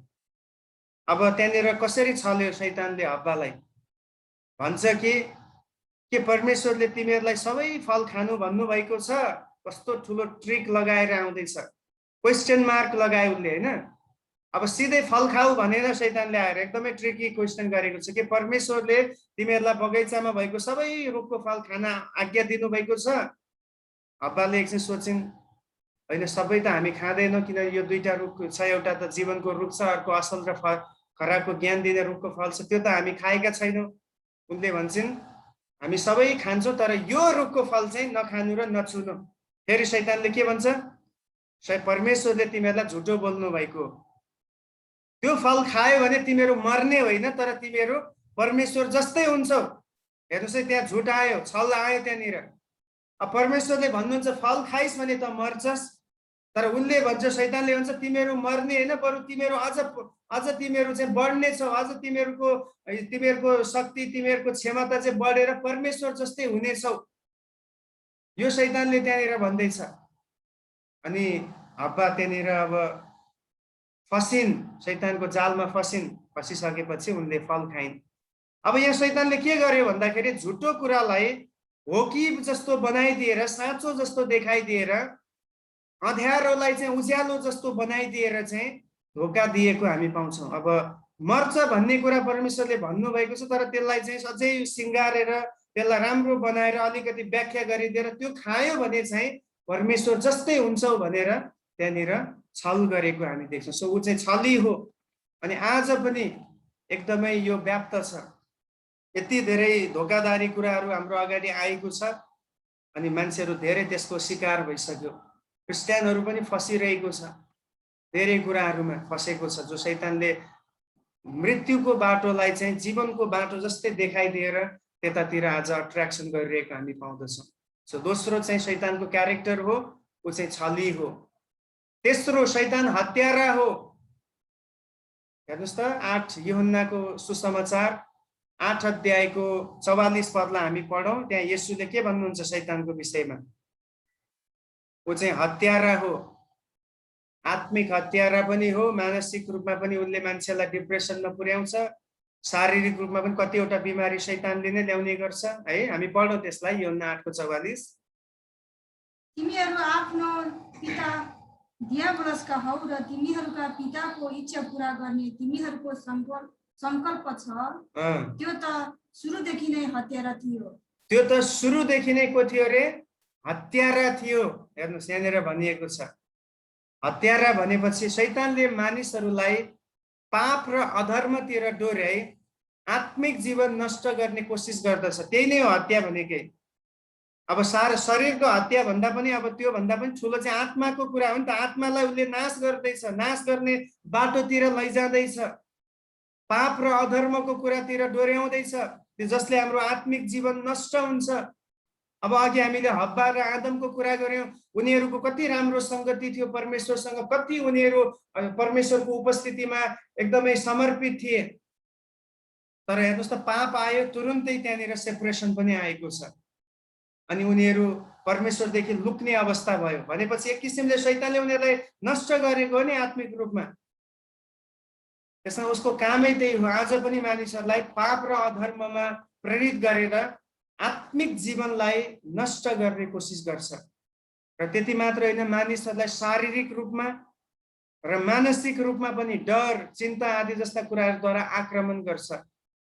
अब त्यहाँनिर कसरी छल्यो शैतानले हव्वालाई? भन्छ कि परमेश्वरले तिमीहरूलाई सबै फल खानु भन्नुभएको छ। कस्तो ठुलो ट्रिक लगाएर आउँदैछ, क्वेसन मार्क लगायो उसले, हैन? अब सिधै फल खाऊ भनेर शैतानले आएर एकदमै ट्रिकी क्वेसन गरेको छ कि परमेश्वरले तिमीहरूलाई बगैँचामा भएको सबै रुखको फल खान आज्ञा दिनुभएको छ। हव्वाले एकछिन सोचिन्, होइन सबै त हामी खाँदैनौँ, किन यो दुईटा रुख छ, एउटा त जीवनको रुख छ, अर्को असल र खराबको ज्ञान दिने रुखको फल छ, त्यो त हामी खाएका छैनौँ। उनले भन्छन् हामी सबै खान्छौँ, तर यो रुखको फल चाहिँ नखानु र नछुनु। फेरि शैतानले के भन्छ? परमेश्वरले तिमीहरूलाई झुटो बोल्नु भएको, त्यो फल खायो भने तिमीहरू मर्ने होइन, तर तिमीहरू परमेश्वर जस्तै हुन्छौ। हेर्नुहोस् है, त्यहाँ झुट आयो, छल आयो त्यहाँनिर। अब परमेश्वरले भन्नुहुन्छ फल खाइस् भने त मर्छस्, तर उनले भन्छ, शैतानले भन्छ तिमीहरू मर्ने होइन, बरु तिमीहरू अझ तिमीहरू चाहिँ बढ्ने छौ, अझ तिमीहरूको शक्ति, तिमीहरूको क्षमता चाहिँ बढेर परमेश्वर जस्तै हुनेछौ। यो शैतानले त्यहाँनिर भन्दैछ। अनि हव्वा त्यहाँनिर अब फसिन्, शैतानको जालमा फसिसकेपछि उनले फल खाइन्। अब यहाँ शैतानले के गर्यो भन्दाखेरि झुटो कुरालाई हो कि जस्तो बनाइदिएर, साँचो जस्तो देखाइदिएर, अँध्यारोलाई चाहिँ उज्यालो जस्तो बनाइदिएर चाहिँ धोका दिएको हामी पाउँछौँ। अब मर्छ भन्ने कुरा परमेश्वरले भन्नुभएको छ, तर त्यसलाई चाहिँ अझै सिँगारेर, त्यसलाई राम्रो बनाएर, अलिकति व्याख्या गरिदिएर त्यो खायो भने चाहिँ परमेश्वर जस्तै हुन्छौ भनेर त्यहाँनिर छल गरेको हामी देख्छौँ। सो ऊ चाहिँ छली हो। अनि आज पनि एकदमै यो व्याप्त छ। यति धेरै धोकाधारी कुराहरू हाम्रो अगाडि आएको छ, अनि मान्छेहरू धेरै त्यसको शिकार भइसक्यो। क्रिस्चियनहरू पनि फसिरहेको छ, धेरै कुराहरूमा फसेको छ, जो शैतानले मृत्युको बाटोलाई चाहिँ जीवनको बाटो जस्तै देखाइदिएर त्यतातिर आज अट्र्याक्सन गरिरहेको हामी पाउँदछौँ। सो दोस्रो चाहिँ शैतानको क्यारेक्टर हो, ऊ चाहिँ छली हो। तेस्रो, शैतान हत्यारा हो। हेर्नुहोस् त, 8 यूहन्नाको सुसमाचार 8 अध्यायको 44 पदलाई हामी पढौँ। त्यहाँ येशूले के भन्नुहुन्छ शैतानको विषयमा? ऊ चाहिँ हत्यारा हो, आत्मिक हत्यारा पनि हो, मानसिक रूपमा पनि उनले मान्छेलाई डिप्रेसनमा पुर्याउँछ, शारीरिक रूपमा पनि कतिवटा बिमारी शैतानले नै ल्याउने गर्छ है। हामी पढौँ त्यसलाई, यूहन्ना 8:44। तिमीहरू आफ्नो पिता दियाबलसका हौ र तिमीहरूका पिताको इच्छा पूरा गर्ने तिमीहरूको संकल्प छ, त्यो त सुरुदेखि नै हत्यारा थियो। त्यो त सुरुदेखि नै को थियो रे? हत्यारा थियो। हेर्नुहोस्, यहाँनिर भनिएको छ हत्यारा भनेपछि शैतानले मानिसहरूलाई पाप र अधर्मतिर डोर्याई आत्मिक जीवन नष्ट गर्ने कोसिस गर्दछ। त्यही नै हो हत्या भनेकै। अब शरीरको हत्या भन्दा पनि अब त्यो भन्दा पनि ठुलो चाहिँ आत्माको कुरा हो नि त। आत्मालाई उसले नाश गर्दैछ, नाश गर्ने बाटोतिर लैजाँदैछ, पाप र अधर्मको कुरातिर डोर्याउँदैछ, जसले हाम्रो आत्मिक जीवन नष्ट हुन्छ। अब अघि हामीले हब्बा र आदमको कुरा गर्यौं, उनीहरूको कति राम्रो संगति थियो परमेश्वरसँग, कति उनीहरू परमेश्वरको उपस्थितिमा एकदमै समर्पित थिए। तर हेर्नुहोस् त, पाप आयो, तुरुन्तै त्यहाँनिर सेपरेसन पनि आएको छ अनि उनीहरू परमेश्वरदेखि लुक्ने अवस्था भयो। भनेपछि एक किसिमले शैतानले उनीहरूलाई नष्ट गरेको हो नि आत्मिक रूपमा। त्यसमा उसको कामै त्यही हो। आज पनि मानिसहरूलाई पाप र अधर्ममा प्रेरित गरेर आत्मिक जीवनलाई नष्ट गर्ने कोसिस गर्छ। र त्यति मात्र होइन, मानिसहरूलाई शारीरिक रूपमा र मानसिक रूपमा पनि डर, चिन्ता आदि जस्ता कुराहरूद्वारा आक्रमण गर्छ।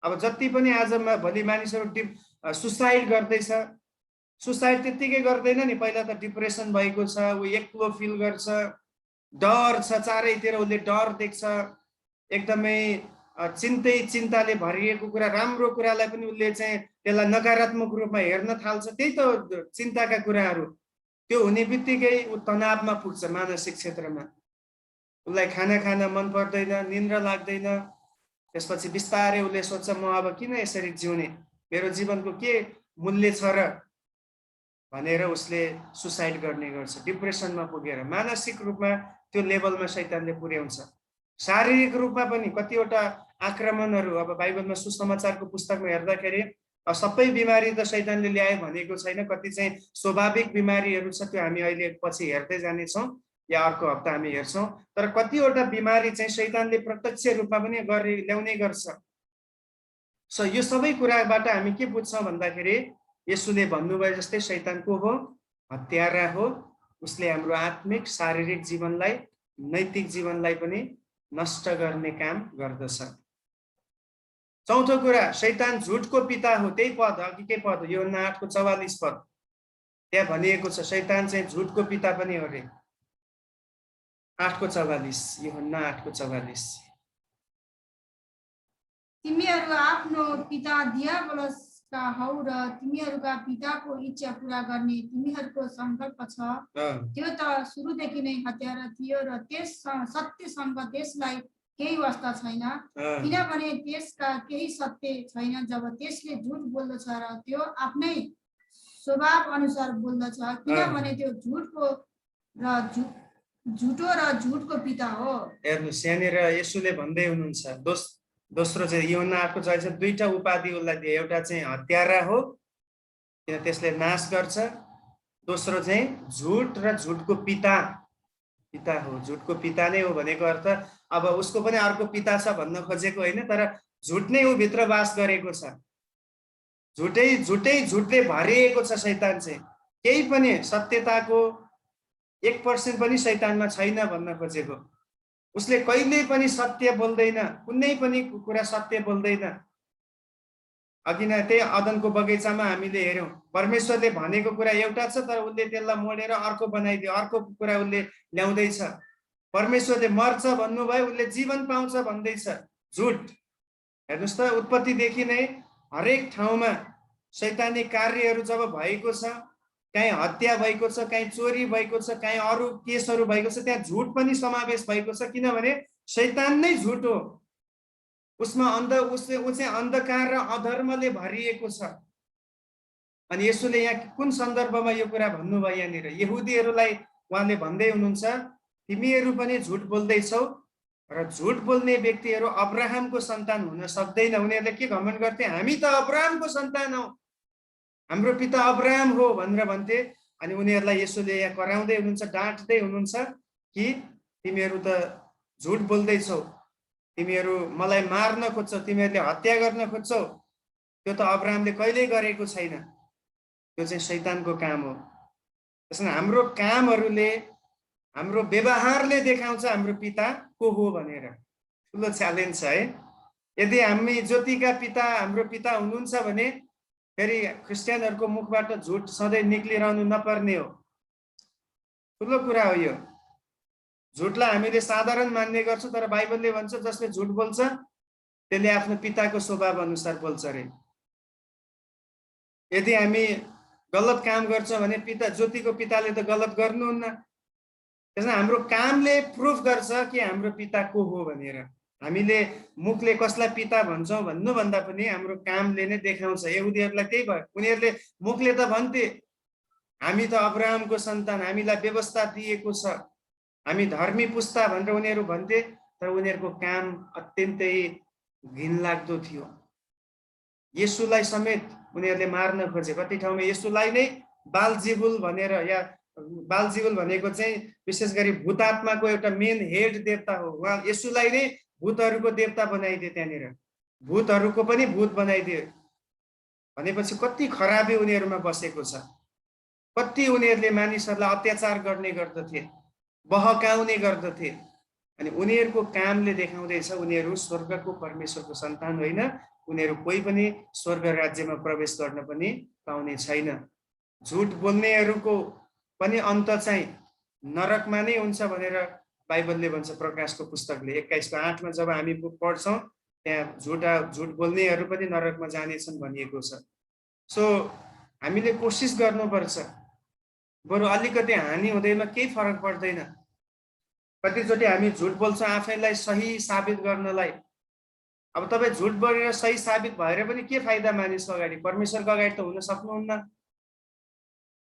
अब जति पनि आज भोलि मानिसहरू सुसाइड गर्दैछ, सुसाइड त्यत्तिकै गर्दैन नि। पहिला त डिप्रेसन भएको छ, ऊ एक्लो फिल गर्छ, डर छ, चारैतिर उसले डर देख्छ, एकदमै चिन्ताले भरिएको कुरा, राम्रो कुरालाई पनि उसले चाहिँ त्यसलाई नकारात्मक रूपमा हेर्न थाल्छ। त्यही त चिन्ताका कुराहरू। त्यो हुने बित्तिकै ऊ तनावमा पुग्छ मानसिक क्षेत्रमा। उसलाई खाना खान मन पर्दैन, निन्द्रा लाग्दैन। त्यसपछि बिस्तारै उसले सोच्छ, म अब किन यसरी जिउने, मेरो जीवनको के मूल्य छ र भनेर उसले सुसाइड गर्ने गर्छ। डिप्रेसनमा पुगेर मानसिक रूपमा त्यो लेभलमा शैतानले पुर्याउँछ। शारीरिक रूपमा पनि कतिवटा आक्रमणहरू अब बाइबलमा सुसमाचारको पुस्तकमा हेर्दाखेरि सबै बिमारी त शैतानले ल्यायो भनेको छैन। कति चाहिँ स्वाभाविक बिमारीहरू छ, त्यो हामी अहिले पछि हेर्दै जानेछौँ या अर्को हप्ता हामी हेर्छौँ। तर कतिवटा बिमारी चाहिँ शैतानले प्रत्यक्ष रूपमा पनि ल्याउने गर्छ। यो सबै कुराबाट हामी के बुझ्छौँ भन्दाखेरि, येशूले भन्नुभयो जस्तै शैतान को हो? हत्यारा हो। उसले हाम्रो आत्मिक शारीरिक जीवनलाई, नैतिक जीवनलाई पनि नष्ट गर्ने काम गर्दछ। चौथो कुरा, शैतान झुटको पिता हो। त्यही पद, अघि के पद, यूहन्ना 8:44 पद, त्यहाँ भनिएको छ शैतान चाहिँ झुटको पिता पनि हो रे। 8:44, यूहन्ना 8:44। तिमीहरू आफ्नो पिता दियाबलसका हौ र तिमीहरूका पिताको इच्छा पूरा गर्ने तिमीहरूको संकल्प छ। त्यो त सुरुदेखि नै हत्यारा थियो र त्यस सत्यसँग त्यसलाई केही वास्ता छैन, किनभने त्यसका केही सत्य छैन। जब त्यसले झुट बोल्दछ र त्यो आफ्नै स्वभाव अनुसार बोल्दछ, किनभने त्यो झुटो र झुटको पिता हो। हेर्नुहोस्, यहाँनिर येशूले भन्दै हुनुहुन्छ, दोस्रो चाहिँ यूहन्ना 8:44 दुईटा उपाधि उसलाई दिए। एउटा चाहिँ हत्यारा हो, किन त्यसले नाश गर्छ। दोस्रो चाहिँ झुट र झुटको पिता हो। झुटको पिता नै हो भनेको अर्थ अब उसको पनि अर्को पिता छ भन्न खोजेको होइन, तर झुट नै ऊ भित्र वास गरेको छ। झुटले भरिएको छ शैतान चाहिँ। केही पनि सत्यताको 1% पनि शैतानमा छैन भन्न खोजेको। उसले कहिल्यै पनि सत्य बोल्दैन, कुनै पनि कुरा सत्य बोल्दैन। अघि नै त्यही अदनको बगैँचामा हामीले हेर्यौँ, परमेश्वरले भनेको कुरा एउटा छ, तर उसले त्यसलाई मोडेर अर्को बनाइदियो, अर्को कुरा उसले ल्याउँदैछ। परमेश्वरले मर्छ भन्नुभयो, उसले जीवन पाउँछ भन्दैछ। झुट। हेर्नुहोस् त, उत्पत्तिदेखि नै हरेक ठाउँमा शैतानी कार्यहरू जब भएको छ, कहीँ हत्या भएको छ, कहीँ चोरी भएको छ, कहीँ अरू केसहरू भएको छ, त्यहाँ झुट पनि समावेश भएको छ। किनभने शैतान नै झुट हो। उसमा ऊ चाहिँ अन्धकार र अधर्मले भरिएको छ। अनि येशूले यहाँ कुन सन्दर्भमा यो कुरा भन्नुभयो? यहाँनिर यहुदीहरूलाई उहाँले भन्दै हुनुहुन्छ, तिमीहरू पनि झुट बोल्दैछौ र झुट बोल्ने व्यक्तिहरू अब्राहमको सन्तान हुन सक्दैन। उनीहरूले के घमण्ड गर्थे? हामी त अब्राहमको सन्तान हौ, हाम्रो पिता अब्राहम हो भनेर भन्थे। अनि उनीहरूलाई येशूले यहाँ कराउँदै हुनुहुन्छ, डाँट्दै हुनुहुन्छ कि तिमीहरू त झुट बोल्दैछौ, तिमीहरू मलाई मार्न खोज्छौ, तिमीहरूले हत्या गर्न खोज्छौ, त्यो त अब्राहमले कहिल्यै गरेको छैन। त्यो चाहिँ शैतानको काम हो। त्यसैले हाम्रो कामहरूले, हाम्रो व्यवहारले देखाउँछ हाम्रो पिता को हो भनेर। ठुलो च्यालेन्ज छ है। यदि हामी ज्योतिका पिता हाम्रो पिता हुनुहुन्छ भने फेरि क्रिस्चियनहरूको मुखबाट झुट सधैँ निक्लिरहनु नपर्ने हो। ठुलो कुरा हो यो। झुटलाई हामीले साधारण मान्ने गर्छौँ, तर बाइबलले भन्छ जसले झुट बोल्छ त्यसले आफ्नो पिताको स्वभाव अनुसार बोल्छ रे। यदि हामी गलत काम गर्छौँ भने ज्योतिको पिताले त गलत गर्नुहुन्न। त्यसमा हाम्रो कामले प्रुफ गर्छ कि हाम्रो पिता को हो भनेर। हामीले मुखले कसलाई पिता भन्छौँ भन्नुभन्दा पनि हाम्रो कामले नै देखाउँछ। यहुदीहरूलाई त्यही भयो, उनीहरूले मुखले त भन्थे हामी त अब्राहमको सन्तान, हामीलाई व्यवस्था दिएको छ, हामी धर्मी पुस्ता भनेर उनीहरू भन्थे, तर उनीहरूको काम अत्यन्तै घिनलाग्दो थियो। येशूलाई समेत उनीहरूले मार्न खोजे। कति ठाउँमा येशूलाई नै बालजिबुल भनेर, या बालजिबुल भनेको चाहिँ विशेष गरी भूतात्माको एउटा मेन हेड देवता हो। उहाँ येशूलाई नै भूतहरूको देवता बनाइदिए, त्यहाँनिर भूतहरूको पनि भूत बनाइदिए। भनेपछि कति खराबी उनीहरूमा बसेको छ। कति उनीहरूले मानिसहरूलाई अत्याचार गर्ने गर्दथे, बहकाउने गर्दथे। अनि उनीहरूको कामले देखाउँदैछ उनीहरू स्वर्गको परमेश्वरको सन्तान होइन, उनीहरू कोही पनि स्वर्ग राज्यमा प्रवेश गर्न पनि पाउने छैन। झुट बोल्नेहरूको पनि अन्त चाहिँ नरकमा नै हुन्छ भनेर बाइबलले भन्छ। प्रकाशको पुस्तकले 21:8 जब हामी पढ्छौँ त्यहाँ झुट बोल्नेहरू पनि नरकमा जानेछन् भनिएको छ। सो हामीले कोसिस गर्नुपर्छ, बरु अलिकति हानि हुँदैमा केही फरक पर्दैन। कतिचोटि हामी झुट बोल्छौँ आफैलाई सही साबित गर्नलाई। अब तपाईँ झुट बोलेर सही साबित भएर पनि के फाइदा मानिसको अगाडि? परमेश्वरको अगाडि त हुन सक्नुहुन्न।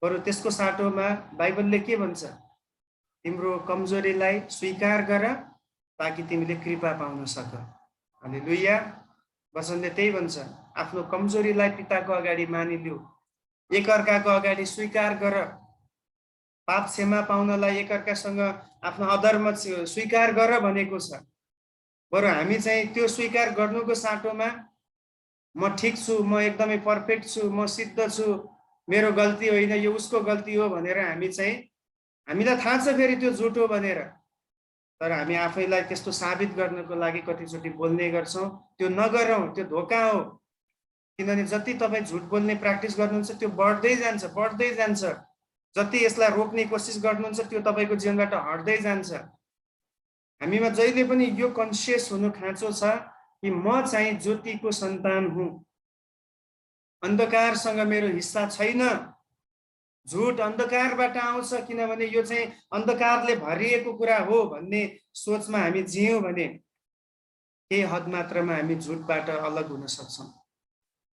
बरु त्यसको साटोमा बाइबलले के भन्छ? तिम्रो कमजोरीलाई स्वीकार गर ताकि तिमीले कृपा पाउन सक। हालेलुया। वचनले त्यही भन्छ, आफ्नो कमजोरीलाई पिताको अगाडि मानिलिऊ, एकअर्काको अगाडि स्वीकार गर। पाप क्षमा पाउनलाई एकअर्कासँग आफ्नो अधर्म स्वीकार गर भनेको छ। बरु हामी चाहिँ त्यो स्वीकार गर्नुको साटोमा म ठिक छु, म एकदमै पर्फेक्ट छु, म सिद्ध छु, मेरो गल्ती होइन यो उसको गल्ती हो भनेर हामीलाई थाहा छ फेरि त्यो झुट हो भनेर, तर हामी आफैलाई त्यस्तो साबित गर्नको लागि कतिचोटि बोल्ने गर्छौँ। त्यो नगरौँ, त्यो धोका हो। किनभने जति तपाईँ झुट बोल्ने प्र्याक्टिस गर्नुहुन्छ त्यो बढ्दै जान्छ, बढ्दै जान्छ। जति यसलाई रोक्ने कोसिस गर्नुहुन्छ त्यो तपाईँको जीवनबाट हट्दै जान्छ। हामीमा जहिले पनि यो कन्सियस हुनु खाँचो छ कि म चाहिँ ज्योतिको सन्तान हुँ, अन्धकारसँग मेरो हिस्सा छैन। झुट अन्धकारबाट आउँछ, किनभने यो चाहिँ अन्धकारले भरिएको कुरा हो भन्ने सोचमा हामी जियौँ भने केही हद मात्रामा हामी झुटबाट अलग हुन सक्छौँ।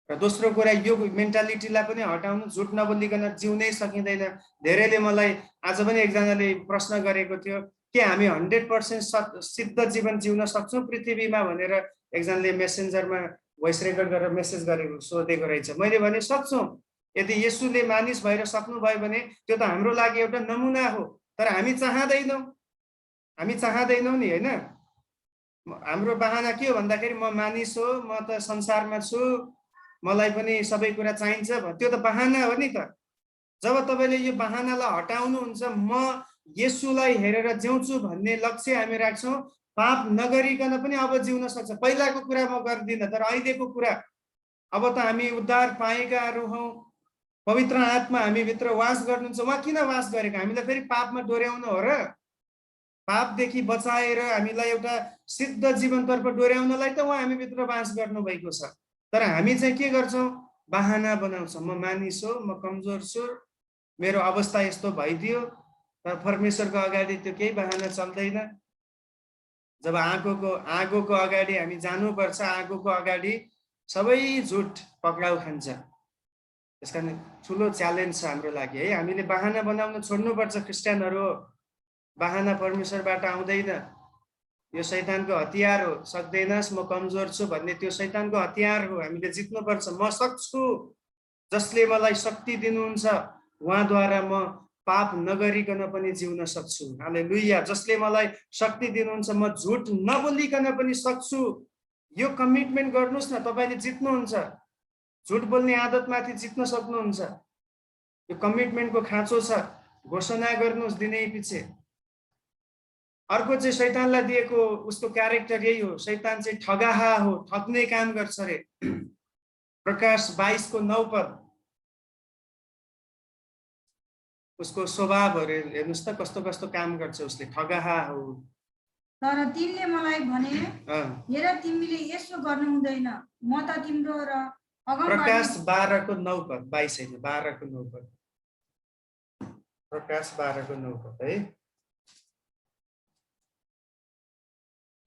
र दोस्रो कुरा, यो मेन्टालिटीलाई पनि हटाउनु, झुट नबोलिकन जिउनै सकिँदैन। धेरैले मलाई आज पनि एकजनाले प्रश्न गरेको थियो, के हामी 100% सिद्ध जीवन जिउन सक्छौँ पृथ्वीमा भनेर एकजनाले मेसेन्जरमा भोइस रेकर्ड गरेर मेसेज गरेको सोधेको रहेछ। मैले भने सक्छौँ। यदि येशूले मानिस भएर सक्नुभयो भने त्यो त हाम्रो लागि एउटा नमुना हो। तर हामी चाहँदैनौँ नि, होइन? हाम्रो बहाना के हो भन्दाखेरि म मानिस हो, म त संसारमा छु, मलाई पनि सबै कुरा चाहिन्छ, त्यो त बहाना हो नि त। जब तपाईँले यो बहानालाई हटाउनुहुन्छ, म येशूलाई हेरेर जिउँछु भन्ने लक्ष्य हामी राख्छौँ, पाप नगरिकन पनि अब जिउन सक्छ। पहिलाको कुरा म गर्दिनँ, तर अहिलेको कुरा, अब त हामी उद्धार पाएकाहरू हौँ, पवित्र आत्मा हामीभित्र वास गर्नुहुन्छ। उहाँ किन वास गरेको? हामीलाई फेरि पापमा डोर्याउनु हो र? पापदेखि बचाएर हामीलाई एउटा सिद्ध जीवनतर्फ डोर्याउनलाई त उहाँ हामीभित्र वास गर्नुभएको छ। तर हामी चाहिँ के गर्छौँ? बहाना बनाउँछौँ। म मानिस हो, म कमजोर छु, मेरो अवस्था यस्तो भइदियो। तर परमेश्वरको अगाडि त्यो केही बहाना चल्दैन। जब आगोको अगाडि हामी जानुपर्छ, आगोको अगाडि सबै झुट पक्राउ खान्छ। त्यस कारण ठुलो च्यालेन्ज छ हाम्रो लागि है। हामीले बहाना बनाउन छोड्नुपर्छ। क्रिस्चियनहरू बहाना परमेश्वरबाट आउँदैन, यो शैतानको हतियार हो। सक्दैनस्, म कमजोर छु भन्ने त्यो शैतानको हतियार हो। हामीले जित्नुपर्छ। म सक्छु, जसले मलाई शक्ति दिनुहुन्छ उहाँद्वारा म पाप नगरिकन पनि जिउन सक्छु। हालेलुया। जसले मलाई शक्ति दिनुहुन्छ म झुट नबोलिकन पनि सक्छु। यो कमिटमेन्ट गर्नुहोस् न, तपाईँले जित्नुहुन्छ। झुट बोल्ने आदतमाथि जित्न सक्नुहुन्छ। यो कमिटमेन्टको खाँचो छ। घोषणा गर्नुहोस् दिनै पछि। अर्को चाहिँ शैतानलाई दिएको उसको क्यारेक्टर यही हो। शैतान चाहिँ ठगाहा हो, ठग्ने काम गर्छ रे। प्रकाश 22:9 उसको स्वभावहरु हेर्नुस् त कस्तो कस्तो काम गर्छ उसले ठगाहा हो तर तिनले मलाई भने हेर तिमीले यसो गर्नु हुँदैन म त तिम्रो र प्रकाश 12 को 9 पद 22 हैन 12 को 9 पद प्रकाश 12 को 9 पद है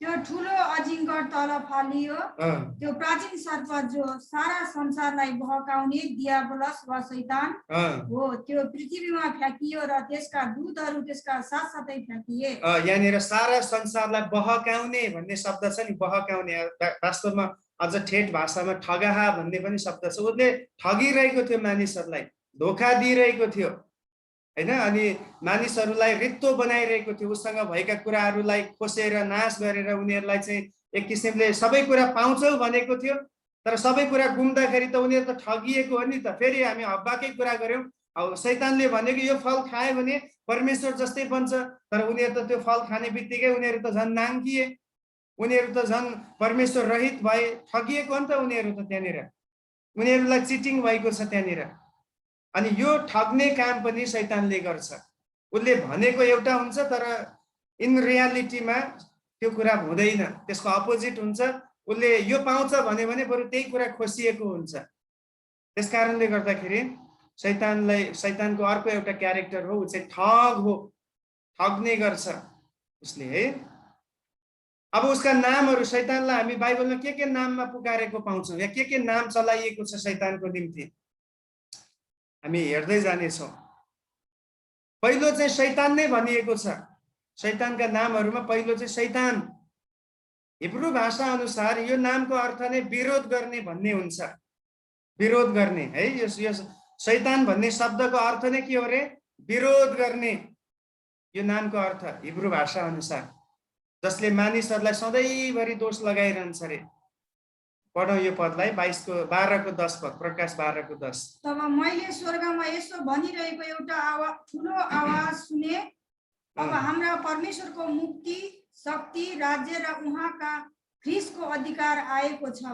त्यो ठुलो अजिङ्गर तल फालियो त्यो प्राचीन सर्प जो सारा संसारलाई बहकाउने दियाबलस वा शैतान हो त्यो पृथ्वीमा फ्याँकियो र त्यसका दूतहरू त्यसका साथसाथै फ्याँकिए यहाँनिर सारा संसारलाई बहकाउने भन्ने शब्द छ नि बहकाउने वास्तवमा अझ ठेट भाषामा ठगाहा भन्ने पनि शब्द छ उसले ठगिरहेको थियो मानिसहरूलाई धोका दिइरहेको थियो हैन अनि मानिसहरूलाई रित्तो बनाइरहेको थियो उसँग भएका कुराहरूलाई खोसेर नाश गरेर उनीहरूलाई चाहिँ एक किसिमले सबै कुरा पाउँछौ भनेको थियो तर सबै कुरा गुम्दाखेरि त उनीहरू त ठगिएको हो नि त फेरि हामी हब्बाकै कुरा गर्यौं अब शैतानले भनेको यो फल खायो भने परमेश्वर जस्तै बन्छ तर उनीहरू त त्यो फल खाने बित्तिकै उनीहरू त झन् नाङ्गिए उनीहरू त झन् परमेश्वर रहित भए ठगिएको हो नि त उनीहरू त त्यहाँनिर उनीहरूलाई चिटिङ भएको छ त्यहाँनिर अनि यो ठग्ने काम पनि शैतानले गर्छ उसले भनेको एउटा हुन्छ तर इन रियालिटीमा त्यो कुरा हुँदैन त्यसको अपोजिट हुन्छ उसले यो पाउँछ भने बरु त्यही कुरा खोसिएको हुन्छ त्यसकारणले गर्दाखेरि शैतानको अर्को एउटा क्यारेक्टर हो उ चाहिँ ठग हो ठग्ने गर्छ उसले है अब उसका नामहरू शैतानलाई हामी बाइबलमा के नाममा पुकारेको पाउँछौं या के नाम चलाइएको छ शैतानको निम्ति हामी हेर्दै जानेछौं पहिलो चाहिँ शैतान नै भनिएको छ शैतानका नामहरुमा पहिलो चाहिँ शैतान हिब्रू भाषा अनुसार यो नामको अर्थ नै विरोध गर्ने भन्ने हुन्छ विरोध गर्ने है यो शैतान भन्ने शब्दको अर्थ नै के हो रे विरोध गर्ने यो नामको अर्थ हिब्रू भाषा अनुसार जसले मानिसहरूलाई सधैँभरि दोष लगाइरहन्छ रे पढौं यो पदलाई 12 को 10 पद प्रकाश 12 को 10 तब मैले स्वर्गमा यसो भनिरहेको एउटा ठुलो आवाज सुने अब हाम्रा परमेश्वरको मुक्ति शक्ति राज्य र उहाँका ख्रीष्टको अधिकार आएको छ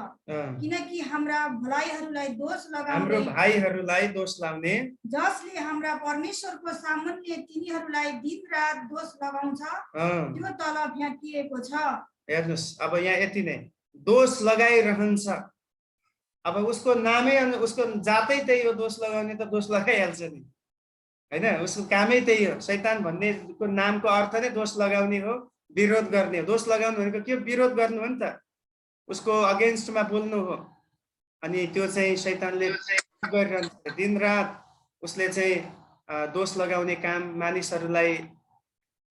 किनकि हाम्रा भलाइहरूलाई दोष लगाउने हाम्रो भाइहरूलाई दोष लाउने जसले हाम्रा परमेश्वरको सामुन्ने तिनीहरूलाई दिनरात दोष लगाउँछ त्यो तल फ्याँकिएको छ हेर्नुस् अब यहाँ यति नै दोष लगाइरहन्छ अब उसको नामै उसको जातै त्यही हो दोष लगाउने त दोष लगाइहाल्छ नि हैन उसको कामै त्यही हो शैतान भन्नेको नामको अर्थ नै दोष लगाउने हो विरोध गर्ने दोष लगाउनु भनेको के विरोध गर्नु हो नि त उसको अगेन्स्टमा बोल्नु हो अनि त्यो चाहिँ शैतानले गरिरहन्छ दिनरात उसले चाहिँ दोष लगाउने काम मानिसहरूलाई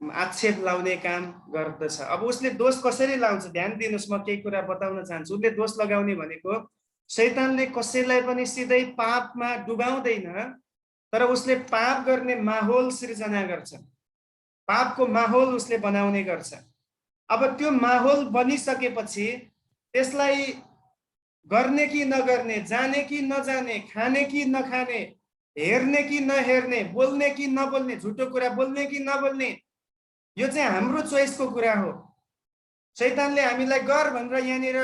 आक्षेप लाउने काम गर्दछ अब उसले दोष कसरी लाउँछ ध्यान दिनुस् म केही कुरा बताउन चाहन्छु उसले दोष लगाउने भनेको शैतानले कसैलाई पनि सिधै पापमा डुबाउँदैन तर उसले पाप गर्ने माहौल सृजना गर्छ पापको माहौल उसले बनाउने गर्छ अब त्यो माहौल बनिसकेपछि त्यसलाई गर्ने कि नगर्ने जाने कि नजाने खाने कि नखाने हेर्ने कि नहेर्ने बोल्ने कि नबोल्ने झुटो कुरा बोल्ने कि नबोल्ने यो चाहिँ हाम्रो चोइसको कुरा हो शैतानले हामीलाई गर भनेर यहाँनिर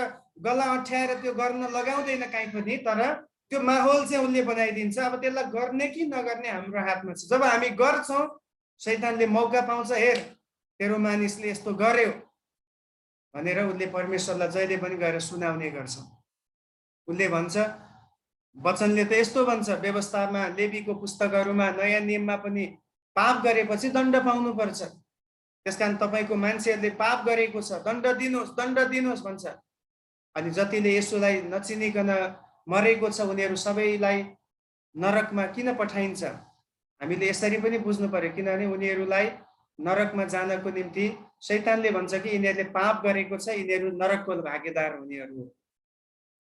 गला अठ्याएर त्यो गर्न लगाउँदैन काहीँ पनि तर त्यो माहौल चाहिँ उसले बनाइदिन्छ अब त्यसलाई गर्ने कि नगर्ने हाम्रो हातमा छ जब हामी गर्छौं शैतानले मौका पाउँछ हेर तेरो मानिसले यस्तो गर्यो भनेर उसले परमेश्वरलाई जहिले पनि गएर सुनाउने गर्छ उसले भन्छ वचनले त यस्तो भन्छ व्यवस्थामा लेवीको पुस्तकहरुमा नयाँ नियममा पनि पाप गरेपछि दण्ड पाउनु पर्छ त्यसकारण तपाईको मान्छेहरूले पाप गरेको छ दण्ड दिनुहोस् भन्छ अनि जतिले येशूलाई नचिनिकन मरेको छ उनीहरू सबैलाई नरकमा किन पठाइन्छ हामीले यसरी पनि बुझ्नु पर्यो किनभने उनीहरूलाई नरकमा जानको निम्ति शैतानले भन्छ कि यिनीहरूले पाप गरेको छ यिनीहरू नरकको भागीदार हुनेहरू हो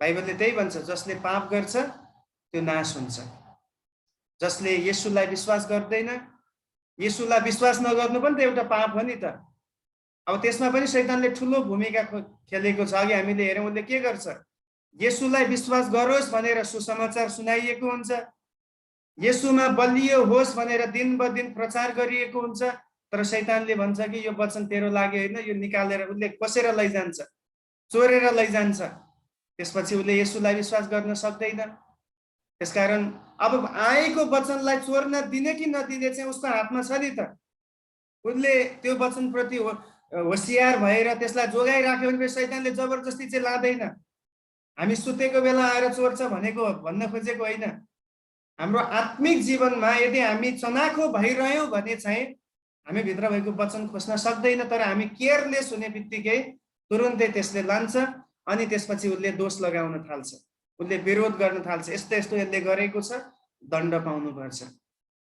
बाइबलले त्यही भन्छ जसले पाप गर्छ त्यो नाश हुन्छ जसले येशूलाई विश्वास गर्दैन येशूलाई विश्वास नगर्नु पनि त एउटा पाप हो नि त अब त्यसमा पनि शैतानले ठूलो भूमिका खेलेको छ अघि हामीले हेर्यौं उनले के गर्छ येशूलाई विश्वास गरोस् भनेर सुसमाचार सुनाइएको हुन्छ येशूमा बलियो होस् भनेर दिन बदिन प्रचार गरिएको हुन्छ तर शैतानले भन्छ कि यो वचन तेरो लागि हैन यो निकालेर उले कसेर लैजान्छ चोरेर लैजान्छ त्यसपछि उले येशूलाई विश्वास गर्न सक्दैन त्यसकारण अब आएको वचनलाई चोर्न दिने कि नदिने चाहिँ उसको हातमा छ नि त। उसले त्यो वचनप्रति होसियार भएर त्यसलाई जोगाइराख्यो भने शैतानले जबरजस्ती चाहिँ लाँदैन। हामी सुतेको बेला आएर चोर्छ भनेको भन्न खोजेको होइन। हाम्रो आत्मिक जीवनमा यदि हामी चनाखो भइरह्यौँ भने चाहिँ हामी भित्र भएको वचन खोज्न सक्दैन। तर हामी केयरलेस हुने बित्तिकै तुरुन्तै त्यसले लान्छ अनि त्यसपछि उसले दोष लगाउन थाल्छ, उसले विरोध गर्न थाल्छ। यस्तो यस्तो यसले गरेको छ, दण्ड पाउनुपर्छ।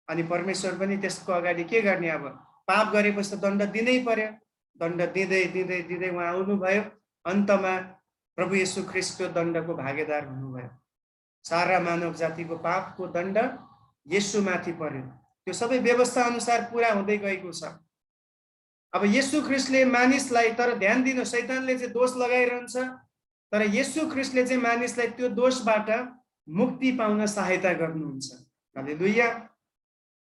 अनि परमेश्वर पनि त्यसको अगाडि के गर्ने? अब पाप गरेपछि त दण्ड दिनै पर्यो। दण्ड दिँदै दिँदै दिँदै उहाँ आउनुभयो। अन्तमा प्रभु येशू ख्रीष्टको दण्डको भागीदार हुनुभयो। सारा मानव जातिको पापको दण्ड येशूमाथि पर्यो। त्यो सबै व्यवस्था अनुसार पुरा हुँदै गएको छ। अब येशू ख्रीष्टले मानिसलाई, तर ध्यान दिनु, शैतानले चाहिँ दोष लगाइरहन्छ, तर येशू ख्रीष्टले चाहिँ मानिसलाई त्यो दोषबाट मुक्ति पाउन सहायता गर्नुहुन्छ। हालेलुया।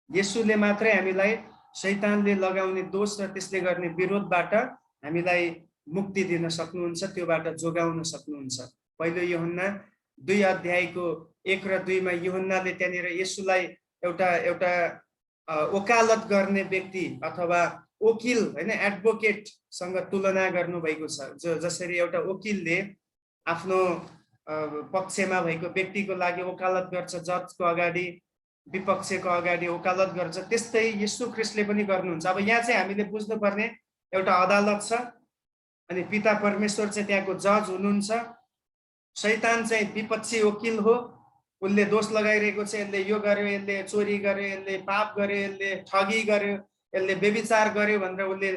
येशूले मात्रै हामीलाई शैतानले लगाउने दोष र त्यसले गर्ने विरोधबाट हामीलाई मुक्ति दिन सक्नुहुन्छ, त्योबाट जोगाउन सक्नुहुन्छ। पहिलो यूहन्ना 2 अध्यायको 1 र 2 मा यूहन्नाले त्यहाँनिर येशूलाई एउटा वकालत गर्ने व्यक्ति अथवा वकिल हैन, एडभोकेटसँग तुलना गर्नुभएको छ। जसरी एउटा वकिलले आफ्नो पक्षमा भएको व्यक्तिको लागि वकालत गर्छ, जजको अगाडि, विपक्षको अगाडि वकालत गर्छ, त्यस्तै येशू ख्रीष्टले पनि गर्नुहुन्छ। अब यहाँ चाहिँ हामीले बुझ्नुपर्ने एउटा अदालत छ अनि पिता परमेश्वर चाहिँ त्यहाँको जज हुनुहुन्छ। शैतान चाहिँ विपक्षी वकिल हो। उसले दोष लगाइरहेको छ, यसले यो गर्यो, यसले चोरी गर्यो, यसले पाप गर्यो, यसले ठगी गर्यो, यसले व्यभिचार गर्यो भनेर उसले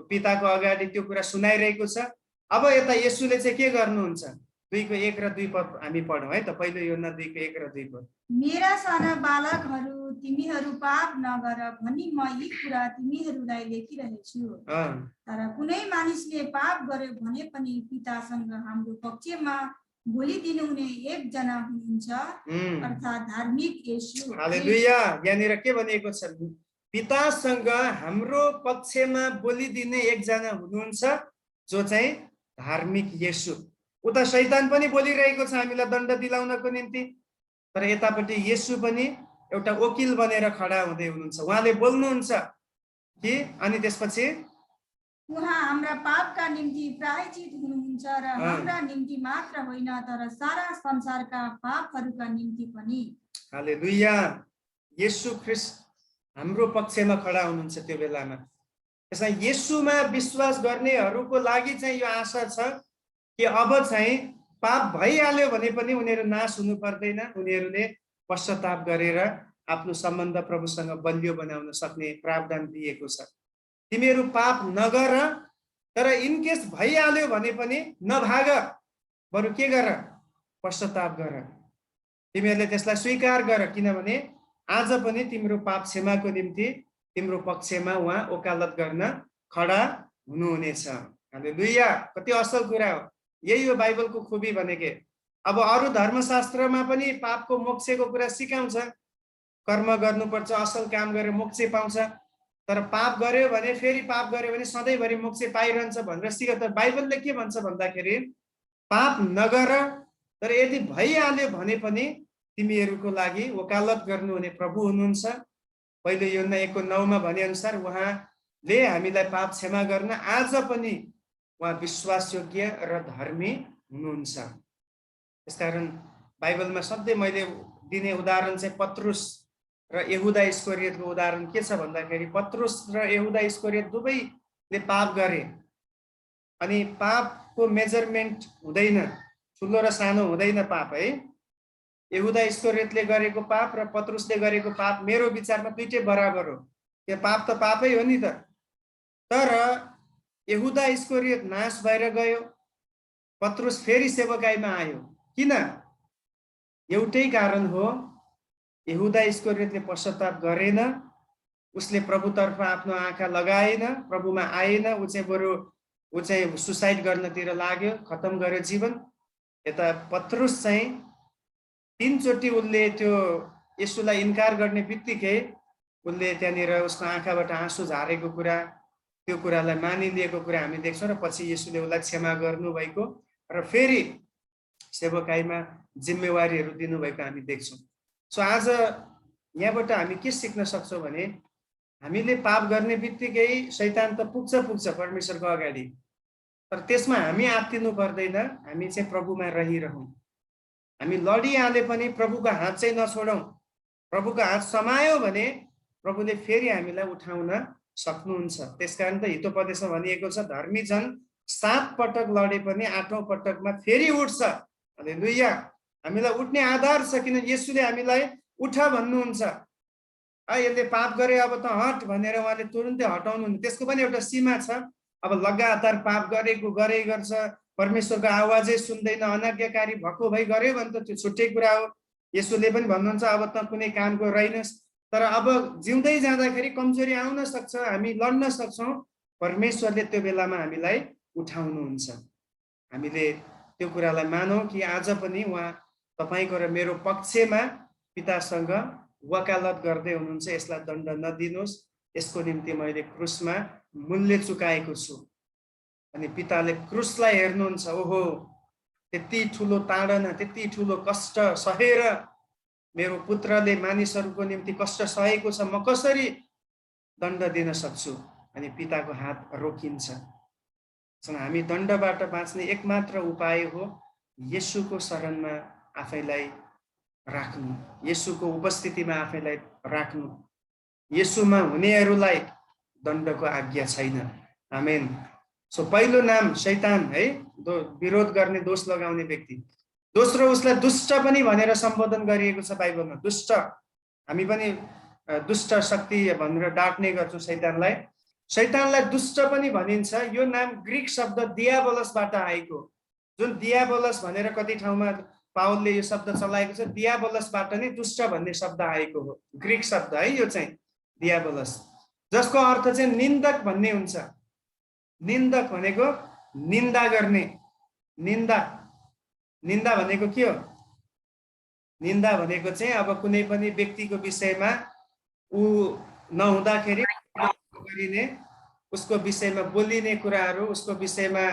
पिताको अगाडि त्यो कुरा सुनाइरहेको छ। अब यता येशूले चाहिँ के गर्नुहुन्छ? 2 को 1 र 2 पद हामी पढौँ है त। पहिलो यूहन्ना 2 को 1 र 2 पद। मेरा साना बालकहरू, तिमीहरू पाप नगर भनी म यी कुरा तिमीहरूलाई लेखिरहेछु। तर कुनै मानिसले पाप गर्यो भने पनि पितासँग हाम्रो पक्षमा बोलिदिनु हुने एकजना हुनुहुन्छ, अर्थात् धार्मिक येशू। हालेलुया। यहाँनिर के भनिएको छ? पितासँग हाम्रो पक्षमा बोलिदिने एकजना हुनुहुन्छ, जो चाहिँ धार्मिक येशू। उता शैतान पनि बोलिरहेको छ हामीलाई दण्ड दिलाउनको निम्ति, तर यतापट्टि येशू पनि एउटा वकिल बनेर खडा हुँदै हुनुहुन्छ। उहाँले बोल्नुहुन्छ कि अनि त्यसपछि उहाँ हाम्रा पापका निम्ति प्रायश्चित हुनुहुन्छ र हाम्रा निम्ति मात्र होइन तर सारा संसारका पापहरूका निम्ति पनि। हालेलुया। येशू ख्रीष्ट हाम्रो पक्षमा खडा हुनुहुन्छ त्यो बेलामा। त्यसैले येशूमा विश्वास गर्नेहरूको लागि चाहिँ यो आशा छ कि अब चाहिँ पाप भइहाल्यो भने पनि उनीहरू नाश हुनु पर्दैन। उनीहरूले पश्चाताप गरेर आफ्नो सम्बन्ध प्रभुसँग बलियो बनाउन सक्ने प्रावधान दिएको छ। तिमीहरू पाप नगर, तर इनकेस भइहाल्यो भने पनि नभाग, बरु के गर? पश्चाताप गर। तिमीहरूले त्यसलाई स्वीकार गर, किनभने आज पनि तिम्रो पाप क्षमाको निम्ति तिम्रो पक्षमा उहाँ वकालत गर्न खडा हुनुहुनेछ। हालेलुया। कति असल कुरा हो। यही हो बाइबलको खुबी भनेको। अब अरू धर्मशास्त्रमा पनि पापको मोक्षको कुरा सिकाउँछ। कर्म गर्नुपर्छ, असल काम गरेर मोक्ष पाउँछ। तर पाप गर्यो भने, फेरि पाप गर्यो भने सधैँभरि मोक्ष पाइरहन्छ भनेर सिकाउँछ। बाइबलले के भन्छ भन्दाखेरि पाप नगर, तर यदि भइहाल्यो भने पनि तिमीहरूको लागि वकालत गर्नुहुने प्रभु हुनुहुन्छ। पहिलो यूहन्ना 1 को 9 मा भने अनुसार उहाँले हामीलाई पाप क्षमा गर्न आज पनि उहाँ विश्वासयोग्य र धर्मी हुनुहुन्छ। त्यसकारण बाइबलमा सधैँ मैले दिने उदाहरण चाहिँ पत्रुस र यहुदा इस्करियोतको उदाहरण के छ भन्दाखेरि पत्रुस र यहुदा इस्करियोत दुवैले पाप गरे अनि पापको मेजरमेन्ट हुँदैन, ठुलो र सानो हुँदैन पाप है। यहुदा इस्करियोतले गरेको पाप र पत्रुसले गरेको पाप मेरो विचारमा दुईटै बराबर हो। त्यो पाप त पापै हो नि त। तर यहुदा इस्करियोत नाश भएर गयो, पत्रुस फेरि सेवकाईमा आयो। किन? एउटै कारण हो, यहुदा इस्करियोतले पश्चाताप गरेन, उसले प्रभुतर्फ आफ्नो आँखा लगाएन, प्रभुमा आएन। ऊ चाहिँ सुसाइड गर्नतिर लाग्यो, खत्तम गर्यो जीवन। यता पत्रुस चाहिँ 3 चोटि उसले त्यो येशूलाई इन्कार गर्ने बित्तिकै उसले त्यहाँनिर उसको आँखाबाट आँसु झारेको कुरा, त्यो कुरालाई मानिलिएको कुरा हामी देख्छौँ। र पछि येशूले उसलाई क्षमा गर्नुभएको र फेरि सेवकाईमा जिम्मेवारीहरू दिनुभएको हामी देख्छौँ। सो आज यहाँबाट हामी के सिक्न सक्छौँ भने हामीले पाप गर्ने बित्तिकै शैतान त पुग्छ परमेश्वरको अगाडि, तर त्यसमा हामी आत्तिनु पर्दैन। हामी चाहिँ प्रभुमा रहिरहौँ। हामी लडिहाले पनि प्रभुको हात चाहिँ नछोडौँ। प्रभुको हात समायो भने प्रभुले फेरि हामीलाई उठाउन सक्नुहुन्छ। त्यसकारण त हितोपदेशमा भनिएको छ, धर्मी जन 7 पटक लडे पनि 8औं पटकमा फेरि उठ्छ। हालेलुया। हामीलाई उठ्ने आधार छ, किन येशूले हामीलाई उठ भन्नुहुन्छ। यसले पाप गरे अब त हट भनेर उहाँले तुरुन्तै हटाउनुहुन्न। त्यसको पनि एउटा सीमा छ। अब लगातार पाप गरेको गरे गर्छ, परमेश्वरको आवाजै सुन्दैन, अनाज्ञाकारी भएको भई गऱ्यो भने त त्यो छुट्टै कुरा हो। येशूले पनि भन्नुहुन्छ अब त कुनै कामको रहेनस्। तर अब जिउँदै जाँदाखेरि कमजोरी आउन सक्छ, हामी लड्न सक्छौँ। परमेश्वरले त्यो बेलामा हामीलाई उठाउनुहुन्छ। हामीले त्यो कुरालाई मानौँ कि आज पनि उहाँ तपाईँको र मेरो पक्षमा पितासँग वकालत गर्दै हुनुहुन्छ। यसलाई दण्ड नदिनुहोस्, यसको निम्ति मैले क्रुसमा मूल्य चुकाएको छु। अनि पिताले क्रुसलाई हेर्नुहुन्छ, ओहो त्यति ठुलो ताडना, त्यति ठुलो कष्ट सहेर मेरो पुत्रले मानिसहरूको निम्ति कष्ट सहेको छ, म कसरी दण्ड दिन सक्छु? अनि पिताको हात रोकिन्छ। हामी दण्डबाट बाँच्ने एकमात्र उपाय हो येशूको शरणमा आफैलाई राख्नु, येशूको उपस्थितिमा आफैलाई राख्नु। येशूमा हुनेहरूलाई दण्डको आज्ञा छैन। आमेन। सो पहिलो नाम शैतान है, विरोध गर्ने, दोष लगाउने व्यक्ति। दोस्रो उसलाई दुष्ट पनि भनेर सम्बोधन गरिएको छ बाइबलमा। दुष्ट, हामी पनि दुष्ट शक्ति भनेर डाक्ने गर्छौँ शैतानलाई। शैतानलाई दुष्ट पनि भनिन्छ। यो नाम ग्रीक शब्द दियाबोलसबाट आएको, जुन दियाबोलस भनेर कति ठाउँमा पावलले यो शब्द चलाएको छ। दियाबोलसबाट नै दुष्ट भन्ने शब्द आएको हो, ग्रीक शब्द है यो चाहिँ दियाबोलस, जसको अर्थ चाहिँ निन्दक भन्ने हुन्छ। निन्दक भनेको निन्दा गर्ने। निन्दा भनेको के हो? निन्दा भनेको चाहिँ अब कुनै पनि व्यक्तिको विषयमा ऊ नहुँदाखेरि गरिने, उसको विषयमा बोलिने कुराहरू, उसको विषयमा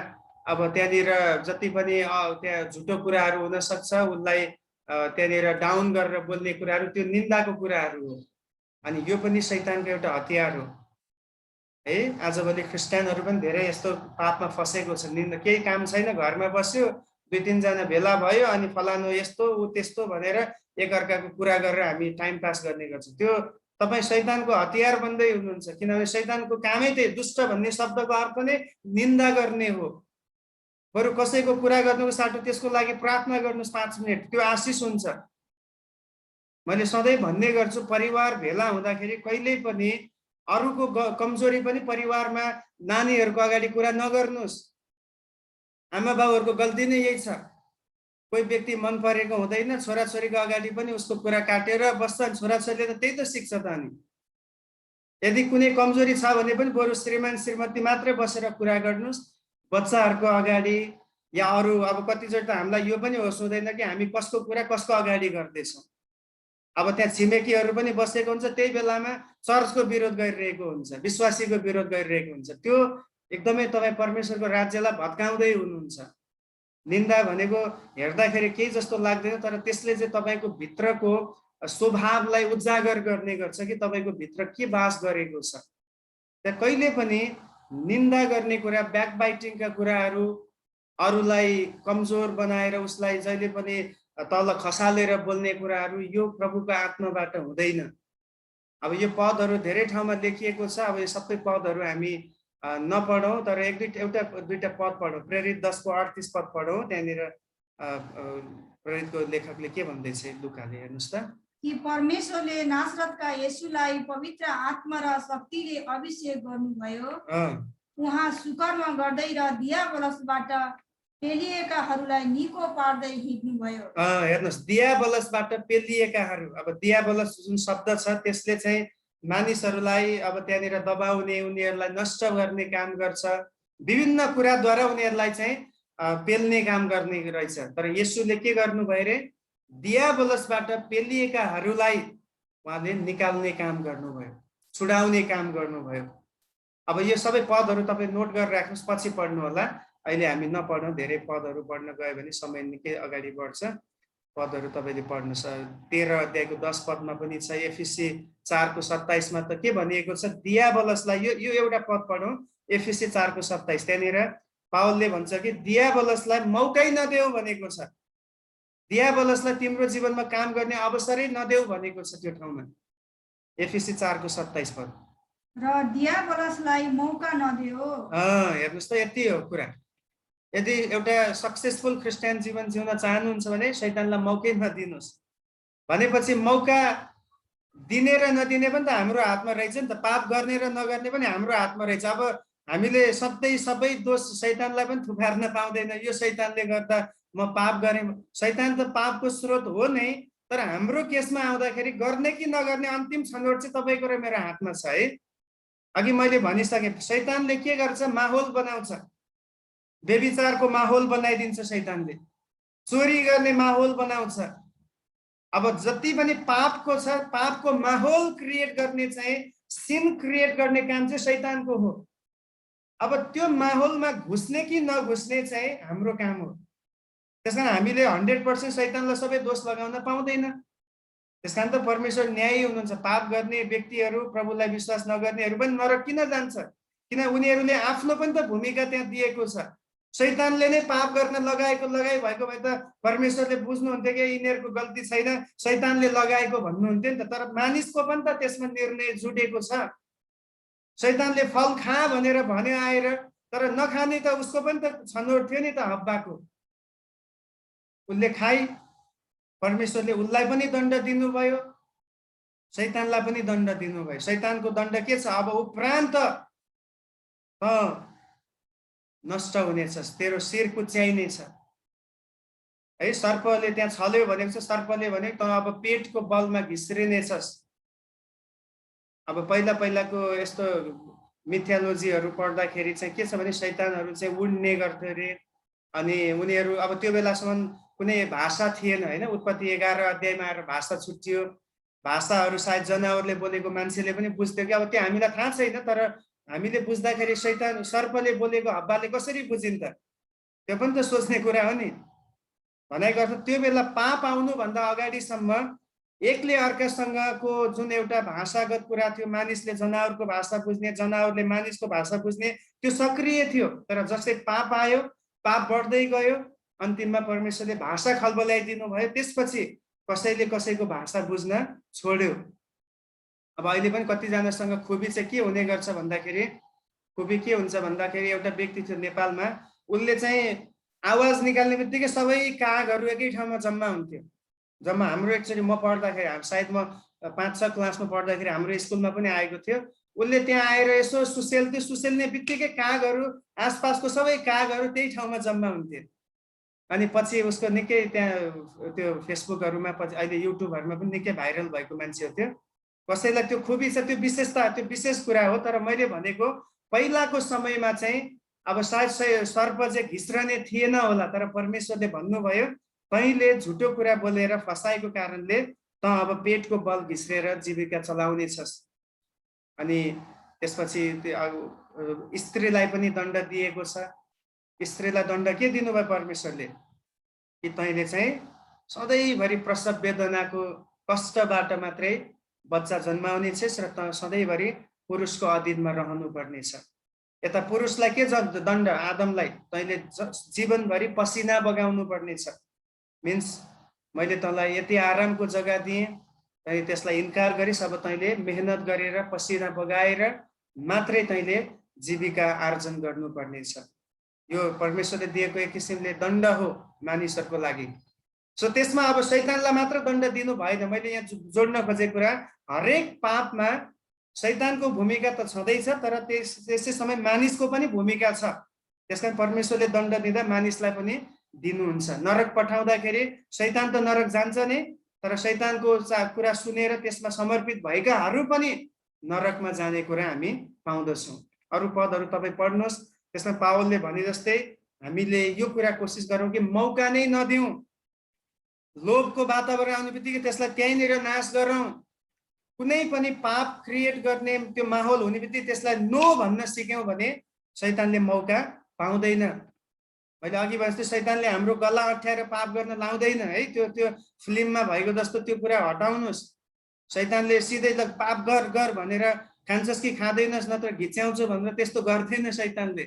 अब त्यहाँनिर जति पनि त्यहाँ झुटो कुराहरू हुन सक्छ, उसलाई त्यहाँनिर डाउन गरेर बोल्ने कुराहरू, त्यो निन्दाको कुराहरू हो। अनि यो पनि शैतानको एउटा हतियार हो है। आजभोलि क्रिस्चियनहरू पनि धेरै यस्तो पापमा फसेको छ। निन्दा, केही काम छैन, घरमा बस्यो, 2-3 जना भेला भयो, अनि फलानु यस्तो ऊ त्यस्तो भनेर एकअर्काको कुरा गरेर हामी टाइम पास गर्ने गर्छौँ। त्यो तपाईँ शैतानको हतियार बन्दै हुनुहुन्छ, किनभने शैतानको कामै त्यही। दुष्ट भन्ने शब्दको अर्थ नै निन्दा गर्ने हो। बरु कसैको कुरा गर्नुको साटो त्यसको लागि प्रार्थना गर्नुहोस् 5 मिनट, त्यो आशिष हुन्छ। मैले सधैँ भन्ने गर्छु, परिवार भेला हुँदाखेरि कहिल्यै पनि अरूको कमजोरी पनि परिवारमा नानीहरूको अगाडि कुरा नगर्नुहोस्। आमा बाउहरूको गल्ती नै यही छ। कोही व्यक्ति मन परेको हुँदैन, छोराछोरीको अगाडि पनि उसको कुरा काटेर बस्छन्। छोराछोरीले त त्यही त सिक्छ त। अनि यदि कुनै कमजोरी छ भने पनि बरु श्रीमान श्रीमती मात्रै बसेर कुरा गर्नुहोस्, बच्चाहरूको अगाडि या अरू। अब कतिचोटि त हामीलाई यो पनि होस् हुँदैन कि हामी कसको कुरा कसको अगाडि गर्दैछौँ। अब त्यहाँ छिमेकीहरू पनि बसेको हुन्छ, त्यही बेलामा चर्चको विरोध गरिरहेको हुन्छ, विश्वासीको विरोध गरिरहेको हुन्छ। त्यो एकदमै तपाईँ परमेश्वरको राज्यलाई भत्काउँदै हुनुहुन्छ। निन्दा भनेको हेर्दाखेरि केही जस्तो लाग्दैन, तर त्यसले चाहिँ तपाईँको भित्रको स्वभावलाई उजागर गर्ने गर्छ कि तपाईँको भित्र के बास गरेको छ। त्यहाँ कहिले पनि निन्दा गर्ने कुरा, ब्याकबाइटिङका कुराहरू, अरूलाई कमजोर बनाएर उसलाई जहिले पनि तल खसालेर बोल्ने कुराहरू, यो प्रभुको आत्माबाट हुँदैन। अब यो पदहरू धेरै ठाउँमा लेखिएको छ। अब यो सबै पदहरू हामी नपढौँ, तर एउटा दुईटा पद पढौँ। प्रेरित 10को 38 पद पढौँ। त्यहाँनिर प्रेरितको लेखकले के भन्दैछ लुकाले, हेर्नुहोस् त। कि परमेश्वरले नासरतका येशूलाई पवित्र आत्मा र शक्तिले अभिषेक गर्नुभयो। उहाँ सुकर्म गर्दै र दियाबलसबाट पेलिएकाहरूलाई निको पार्दै हिँड्नुभयो। हेर्नुहोस्, दियाबलसबाट पेलिएकाहरू। अब दियाबलस जुन शब्द छ त्यसले चाहिँ मानिसहरूलाई अब त्यहाँनिर दबाउने, उनीहरूलाई नष्ट गर्ने काम गर्छ। विभिन्न कुराद्वारा उनीहरूलाई चाहिँ पेल्ने काम गर्ने रहेछ। तर येशूले के गर्नुभयो रे? दियाबलसबाट पेलिएकाहरूलाई उहाँले निकाल्ने काम गर्नुभयो, छुडाउने काम गर्नुभयो। अब यो सबै पदहरू तपाईँ नोट गरेर राख्नुहोस्, पछि पढ्नु होला। अहिले हामी नपढौँ, धेरै पदहरू पढ्न गयो भने समय निकै अगाडि बढ्छ। पदहरू तपाईँले पढ्नु छ। 13 अध्यायको 10 पदमा पनि छ। एफिसी 4 को 27 मा त के भनिएको छ? दियाबलसलाई, यो एउटा पद पढौँ, एफिसी 4 को 27। त्यहाँनिर पावलले भन्छ कि दियाबलसलाई मौकै नदेऊ भनेको छ। दियाबलसलाई तिम्रो जीवनमा काम गर्ने अवसरै नदेऊ भनेको छ त्यो ठाउँमा। एफिसी 4 को 27 पद। र दियाबलसलाई मौका नदेऊ। हेर्नुहोस् त, यति हो कुरा। यदि एउटा सक्सेसफुल क्रिस्चियन जीवन जिउन चाहनुहुन्छ भने शैतानलाई मौकै नदिनुहोस्। भनेपछि मौका दिने र नदिने पनि त हाम्रो हातमा रहेछ नि त। पाप गर्ने र नगर्ने पनि हाम्रो हातमा रहेछ। अब हामीले सबै दोष शैतानलाई पनि थुपार्न पाउँदैन। यो शैतानले गर्दा म पाप गरेँ। शैतान त पापको स्रोत हो नै, तर हाम्रो केसमा आउँदाखेरि गर्ने कि नगर्ने अन्तिम छनौट चाहिँ तपाईँको र मेरो हातमा छ है। अघि मैले भनिसकेँ, शैतानले के गर्छ? माहौल बनाउँछ। व्यभिचारको माहौल बनाइदिन्छ शैतानले। चोरी गर्ने माहौल बनाउँछ। अब जति पनि पापको छ, पापको माहौल क्रिएट गर्ने चाहिँ, सिन क्रिएट गर्ने काम चाहिँ शैतानको हो। अब त्यो माहौलमा घुस्ने कि नघुस्ने चाहिँ हाम्रो काम हो। त्यसकारण हामीले 100% शैतानलाई सबै दोष लगाउन पाउँदैन। त्यसकारण त परमेश्वर न्यायी हुनुहुन्छ। पाप गर्ने व्यक्तिहरू, प्रभुलाई विश्वास नगर्नेहरू पनि नरक किन जान्छ? किन उनीहरूले आफ्नो पनि त भूमिका त्यहाँ दिएको छ। शैतानले नै पाप गर्न लगाई भएको भए त परमेश्वरले बुझ्नुहुन्थ्यो कि यिनीहरूको गल्ती छैन, शैतानले लगाएको भन्नुहुन्थ्यो नि त। तर मानिसको पनि त त्यसमा निर्णय जुटेको छ। शैतानले फल खा भनेर भन्यो आएर, तर नखाने त उसको पनि त छनौट थियो नि त हब्बाको। उसले खाई, परमेश्वरले उसलाई पनि दण्ड दिनुभयो, शैतानलाई पनि दण्ड दिनुभयो। शैतानको दण्ड के छ? अब उपरान्त नष्ट हुनेछस्, तेरो शिर कुच्याइनेछ है। सर्पले त्यहाँ छल्यो भनेको छ। सर्पले भने त अब पेटको बलमा घिस्रिनेछस्। अब पहिलाको यस्तो मिथ्यालोजीहरू पढ्दाखेरि चाहिँ के छ भने शैतानहरू चाहिँ उड्ने गर्थ्यो अरे। अनि उनीहरू अब त्यो बेलासम्म कुनै भाषा थिएन होइन। उत्पत्ति 11 अध्यायमा आएर भाषा छुट्टियो। भाषाहरू सायद जनावरले बोलेको मान्छेले पनि बुझ्थ्यो कि। अब त्यो हामीलाई थाहा छैन, तर हामीले बुझ्दाखेरि शैतान, सर्पले बोलेको हब्बाले कसरी बुझिन्छ? त्यो पनि त सोच्ने कुरा हो नि। भनाइ गर्छ त्यो बेला पाप आउनुभन्दा अगाडिसम्म एकले अर्कासँगको जुन एउटा भाषागत कुरा थियो, मानिसले जनावरको भाषा बुझ्ने, जनावरले मानिसको भाषा बुझ्ने, त्यो सक्रिय थियो। तर जस्तै पाप आयो, पाप बढ्दै गयो, अन्तिममा परमेश्वरले भाषा खलबलाइदिनु भयो। त्यसपछि कसैले कसैको भाषा बुझ्न छोड्यो। अब अहिले पनि कतिजनासँग खुबी चाहिँ के हुने गर्छ भन्दाखेरि, खुबी के हुन्छ भन्दाखेरि, एउटा व्यक्ति थियो नेपालमा, उसले चाहिँ आवाज निकाल्ने बित्तिकै सबै कागहरू एकै ठाउँमा जम्मा हुन्थ्यो। जम्मा हाम्रो एक्चुअली म पढ्दाखेरि, सायद म 5-6 क्लासमा पढ्दाखेरि हाम्रो स्कुलमा पनि आएको थियो। उसले त्यहाँ आएर यसो सुसेल्थ्यो, सुसेल्ने बित्तिकै कागहरू, आसपासको सबै कागहरू त्यही ठाउँमा जम्मा हुन्थ्यो। अनि पछि उसको निकै त्यहाँ त्यो फेसबुकहरूमा, पछि अहिले युट्युबहरूमा पनि निकै भाइरल भएको मान्छे हो त्यो। कसैलाई त्यो खुबी छ, त्यो विशेषता, त्यो विशेष कुरा हो। तर मैले भनेको पहिलाको समयमा चाहिँ अब सायद सर्प चाहिँ घिस्रने थिएन होला, तर परमेश्वरले भन्नुभयो तैँले झुटो कुरा बोलेर फसाएको कारणले त अब पेटको बल घिस्रेर जीविका चलाउने छस्। अनि त्यसपछि त्यो स्त्रीलाई पनि दण्ड दिएको छ। स्त्रीलाई दण्ड के दिनुभयो परमेश्वरले? कि तैँले चाहिँ सधैँभरि प्रसव वेदनाको कष्टबाट मात्रै बच्चा जन्माउने छस् र त सधैँभरि पुरुषको अधीनमा रहनु पर्नेछ। यता पुरुषलाई के दण्ड? आदमलाई तैँले जीवनभरि पसिना बगाउनु पर्नेछ। मिन्स मैले तँलाई यति आरामको जग्गा दिएँ, तैँले त्यसलाई इन्कार गरिस्। अब तैँले मेहनत गरेर पसिना बगाएर मात्रै तैँले जीविका आर्जन गर्नुपर्नेछ। यो परमेश्वरले दिएको एक किसिमले दण्ड हो मानिसहरूको लागि। सो त्यसमा अब शैतानलाई मात्र दण्ड दिनु भएन। मैले यहाँ जोड्न खोजेको कुरा, हरेक पापमा शैतानको भूमिका त छँदैछ, तर त्यसै समय मानिसको पनि भूमिका छ। त्यसकारण परमेश्वरले दण्ड दिँदा मानिसलाई पनि दिनुहुन्छ। नरक पठाउँदाखेरि शैतान त नरक जान्छ नै, तर शैतानको कुरा सुनेर त्यसमा समर्पित भएकाहरू पनि नरकमा जाने कुरा हामी पाउँदछौँ। अरू पदहरू तपाईँ पढ्नुहोस्। त्यसमा पावलले भने जस्तै हामीले यो कुरा कोसिस गरौँ कि मौका नै नदिउँ। लोभको वातावरण आउने बित्तिकै त्यसलाई त्यहीँनिर नाश गरौँ। कुनै पनि पाप क्रिएट गर्ने त्यो माहौल हुने बित्तिकै त्यसलाई नो भन्न सिक्यौँ भने शैतानले मौका पाउँदैन। मैले अघि भने जस्तै शैतानले हाम्रो गला अठ्याएर पाप गर्न लाउँदैन है। त्यो फिल्ममा भएको जस्तो त्यो कुरा हटाउनुहोस्। शैतानले सिधै ल पाप गर भनेर खान्छस् कि खाँदैनस् नत्र घिच्याउँछ भनेर त्यस्तो गर्दैन शैतानले।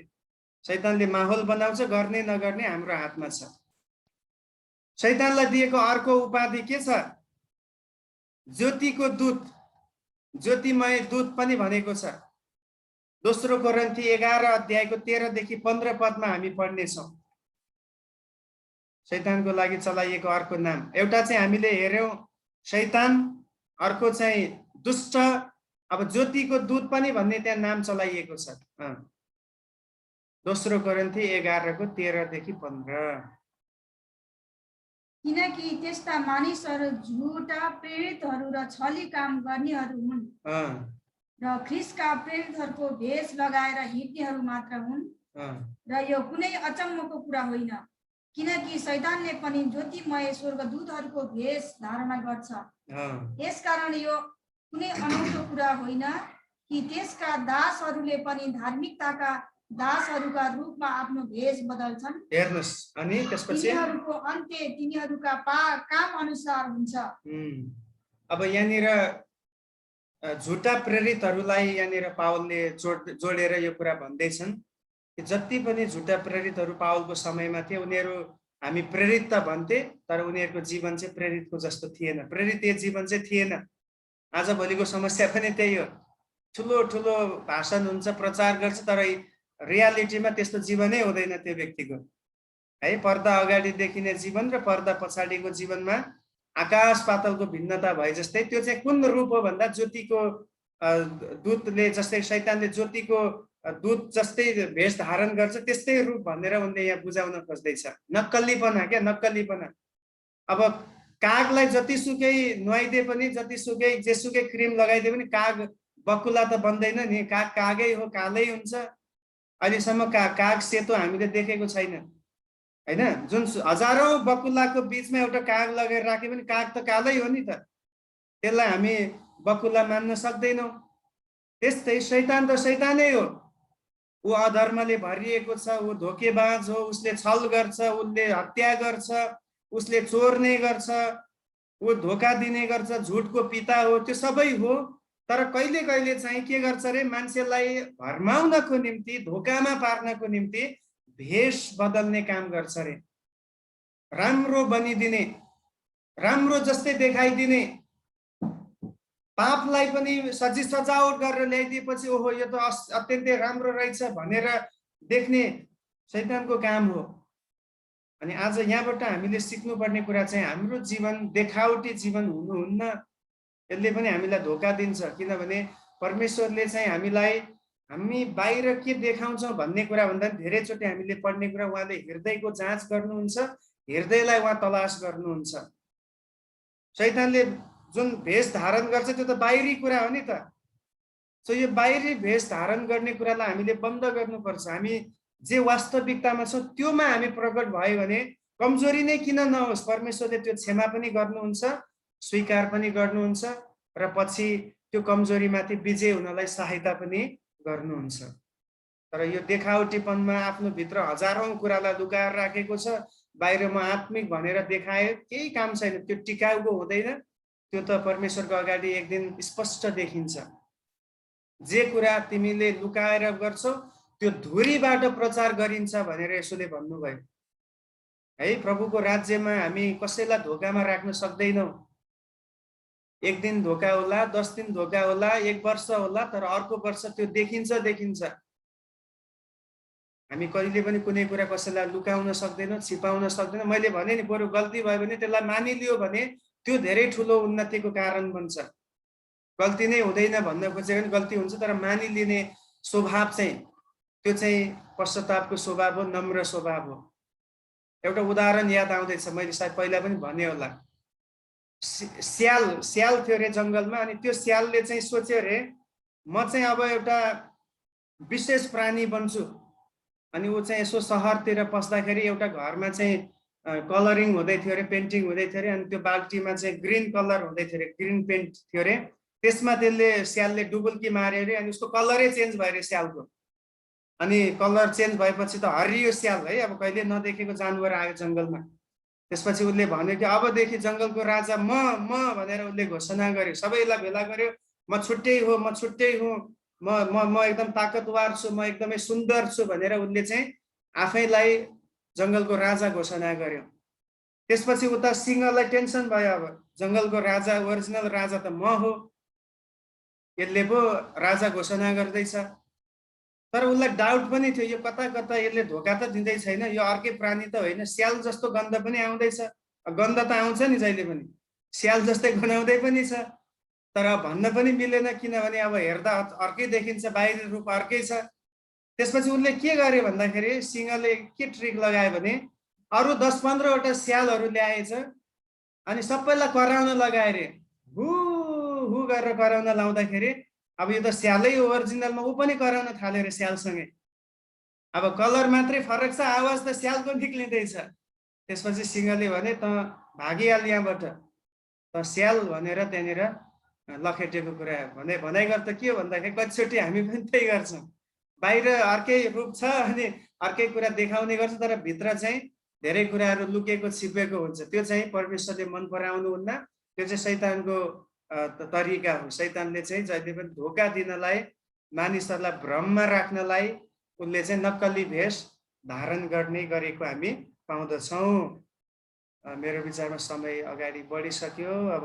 शैतानले माहौल बनाउँछ, गर्ने नगर्ने हाम्रो हातमा छ। शैतानलाई दिएको अर्को उपाधि के छ? ज्योतिको दूत, ज्योतिमय दूत पनि भनेको छ। दोस्रो कोरिन्थी 11 अध्यायको 13 देखि 15 पदमा हामी पढ्नेछौँ। शैतानको लागि चलाइएको अर्को नाम, एउटा चाहिँ हामीले हेर्यौं शैतान, अर्को चाहिँ दुष्ट, अब ज्योतिको दूत पनि भन्ने त्यहाँ नाम चलाइएको छ। दोस्रो कोरिन्थी 11 को 13 देखि 15। किनकि त्यस्ता मानिसहरू झुटा प्रेरितहरू र छली काम गर्नेहरू हुन् र ख्रीष्टका प्रेरितहरूको भेष लगाएर हिँड्नेहरू मात्र हुन्। र यो कुनै अचम्मको कुरा होइन, किनकि शैतानले पनि ज्योतिमय स्वर्गदूतहरूको भेष धारण गर्छ। यसकारण यो कुनै अनौठो कुरा होइन कि त्यसका दासहरूले पनि धार्मिकताका दासहरूका रूपमा आफ्नो भेष बदल्छन्। हेर्नुस्, अनि त्यसपछि तिनीहरूको अन्त्य तिनीहरूका काम अनुसार हुन्छ। अब यहाँनिर झुटा प्रेरितहरूलाई यहाँनिर पावलले जोडेर यो कुरा भन्दैछन् कि जति पनि झुटा प्रेरितहरू पावलको समयमा थिए उनीहरू हामी प्रेरित त भन्थे, तर उनीहरूको जीवन चाहिँ प्रेरितको जस्तो थिएन, प्रेरित जीवन चाहिँ थिएन। आज भोलिको समस्या पनि त्यही हो। ठुलो ठुलो भाषण हुन्छ, प्रचार गर्छ, तर रियालिटीमा त्यस्तो जीवनै हुँदैन त्यो व्यक्तिको है। पर्दा अगाडि देखिने जीवन र पर्दा पछाडिको जीवनमा आकाश पातलको भिन्नता भए जस्तै। त्यो चाहिँ कुन रूप हो भन्दा ज्योतिको दूतले, जस्तै शैतानले ज्योतिको दूत जस्तै भेष धारण गर्छ त्यस्तै रूप भनेर उनले यहाँ बुझाउन खोज्दैछ। नक्कलीपना क्या, नक्कलीपना। अब कागलाई जतिसुकै नुहाइदिए पनि, जतिसुकै जेसुकै क्रिम लगाइदिए पनि काग बकुला त बन्दैन नि। काग कागै हो, कालै हुन्छ। अहिलेसम्म काग सेतो हामीले देखेको छैन हैन। जुन हजारौं बकुलाको बीचमा एउटा काग लगाएर राखे पनि काग त कालै हो नि त, त्यसलाई हामी बकुला मान्न सक्दैनौँ। त्यस्तै शैतान त शैतानै हो। ऊ अधर्मले भरिएको छ, ऊ धोकेबाज हो, उसले छल गर्छ, उसले हत्या गर्छ, उसले चोर्ने गर्छ, ऊ धोका दिने गर्छ, झुटको पिता हो, त्यो सबै हो। तर कहिले कहिले चाहिँ के गर्छ रे, मान्छेलाई भरमाउनको निम्ति, धोकामा पार्नको निम्ति भेष बदल्ने काम गर्छ रे। राम्रो बनिदिने, राम्रो जस्तै देखाइदिने, पापलाई पनि सजी सजावट गरेर ल्याइदिएपछि ओहो यो त अत्यन्तै राम्रो रहेछ भनेर देख्ने शैतानको काम हो। अनि आज यहाँबाट हामीले सिक्नुपर्ने कुरा चाहिँ हाम्रो जीवन देखावटी जीवन हुनुहुन्न। यसले पनि हामीलाई धोका दिन्छ, किनभने परमेश्वरले चाहिँ हामीलाई हामी बाहिर के देखाउँछौँ भन्ने कुरा भन्दा धेरैचोटि हामीले पढ्ने कुरा उहाँले हृदयको जाँच गर्नुहुन्छ, हृदयलाई उहाँ तलास गर्नुहुन्छ। शैतानले जुन भेष धारण गर्छ त्यो त बाहिरी कुरा हो नि त। सो यो बाहिरी भेष धारण गर्ने कुरालाई हामीले बन्द गर्नुपर्छ। हामी जे वास्तविकतामा छौँ त्योमा हामी प्रकट भयो भने कमजोरी नै किन नहोस्, परमेश्वरले त्यो क्षमा पनि गर्नुहुन्छ, स्वीकार पनि गर्नुहुन्छ र पछि त्यो कमजोरीमाथि विजय हुनलाई सहायता पनि गर्नुहुन्छ। तर यो देखावटीपनमा आफ्नो भित्र हजारौं कुरालाई लुकाएर राखेको छ, बाहिर म आत्मिक भनेर देखाए केही काम छैन, त्यो टिकाउको हुँदैन। त्यो त परमेश्वरको अगाडि एक दिन स्पष्ट देखिन्छ। जे कुरा तिमीले लुकाएर गर्छौ त्यो धुरीबाट प्रचार गरिन्छ भनेर यसोले भन्नुभयो है। प्रभुको राज्यमा हामी कसैलाई धोकामा राख्न सक्दैनौँ। एक दिन धोका होला, 10 दिन धोका होला, 1 वर्ष होला, तर अर्को वर्ष त्यो देखिन्छ। हामी कहिले पनि कुनै कुरा कसैलाई लुकाउन सक्दैनौँ, छिपाउन सक्दैनौँ। मैले भने नि, बरु गल्ती भयो भने त्यसलाई मानिलियो भने त्यो धेरै ठुलो उन्नतिको कारण बन्छ। गल्ती नै हुँदैन भन्न खोजेको पनि गल्ती हुन्छ, तर मानिलिने स्वभाव चाहिँ त्यो चाहिँ पश्चातापको स्वभाव हो, नम्र स्वभाव हो। एउटा उदाहरण याद आउँदैछ, मैले सायद पहिला पनि भने होला। स्याल थियो रे जङ्गलमा, अनि त्यो स्यालले चाहिँ सोच्यो रे म चाहिँ अब एउटा विशेष प्राणी बन्छु। अनि ऊ चाहिँ यसो सहरतिर पस्दाखेरि एउटा घरमा चाहिँ कलरिङ हुँदै थियो अरे, पेन्टिङ हुँदै थियो अरे। अनि त्यो बाल्टीमा चाहिँ ग्रिन कलर हुँदै थियो अरे, ग्रिन पेन्ट थियो अरे। त्यसमा त्यसले स्यालले डुबुल्की मार्यो अरे, अनि उसको कलरै चेन्ज भयो अरे स्यालको। अनि कलर चेन्ज भएपछि त हरियो स्याल है, अब कहिले नदेखेको जानवर आयो जङ्गलमा। त्यसपछि उसले भन्यो कि अबदेखि जङ्गलको राजा म भनेर उसले घोषणा गर्यो, सबैलाई भेला गर्यो, म छुट्टै हो, म छुट्टै हुँ, म एकदम ताकतवार छु, म एकदमै सुन्दर छु भनेर उसले चाहिँ आफैलाई जङ्गलको राजा घोषणा गर्यो। त्यसपछि उता सिंहलाई टेन्सन भयो, अब जङ्गलको राजा, ओरिजिनल राजा त म हो, यसले पो राजा घोषणा गर्दैछ। तर उसलाई डाउट पनि थियो, यो कता कता यसले धोका त दिँदै छैन, यो अर्कै प्राणी त होइन, स्याल जस्तो गन्ध पनि आउँदैछ, गन्ध त आउँछ नि जहिले पनि, स्याल जस्तै गनाउँदै पनि छ, तर भन्न पनि मिलेन, किनभने अब हेर्दा अर्कै देखिन्छ, बाहिरी रूप अर्कै छ। त्यसपछि उसले के गर्यो भन्दाखेरि सिंहले के ट्रिक लगायो भने अरू 10-15वटा स्यालहरू ल्याएछ अनि सबैलाई कराउन लगाए रे, हु हु गरेर कराउन लाउँदाखेरि अब यो त स्यालै हो ओरिजिनलमा, ऊ पनि कराउन थाल्यो रे स्यालसँगै। अब कलर मात्रै फरक छ, आवाज त स्यालको निक्लिँदैछ। त्यसपछि सिंहले भने त भागिहाल यहाँबाट, त स्याल भनेर त्यहाँनिर लखेटेको कुरा भनाइ गर्दा के हो भन्दाखेरि कतिचोटि हामी पनि त्यही गर्छौँ, बाहिर अर्कै रूप छ अनि अर्कै कुरा देखाउने गर्छ, तर भित्र चाहिँ धेरै कुराहरू लुकेको छिपेको हुन्छ। त्यो चाहिँ परमेश्वरले मन पराउनुहुन्न, त्यो चाहिँ शैतानको तरिका हो। शैतानले चाहिँ जहिले पनि धोका दिनलाई, मानिसहरूलाई भ्रममा राख्नलाई उसले चाहिँ नक्कली भेष धारण गर्ने गरेको हामी पाउँदछौँ। मेरो विचारमा समय अगाडि बढिसक्यो, अब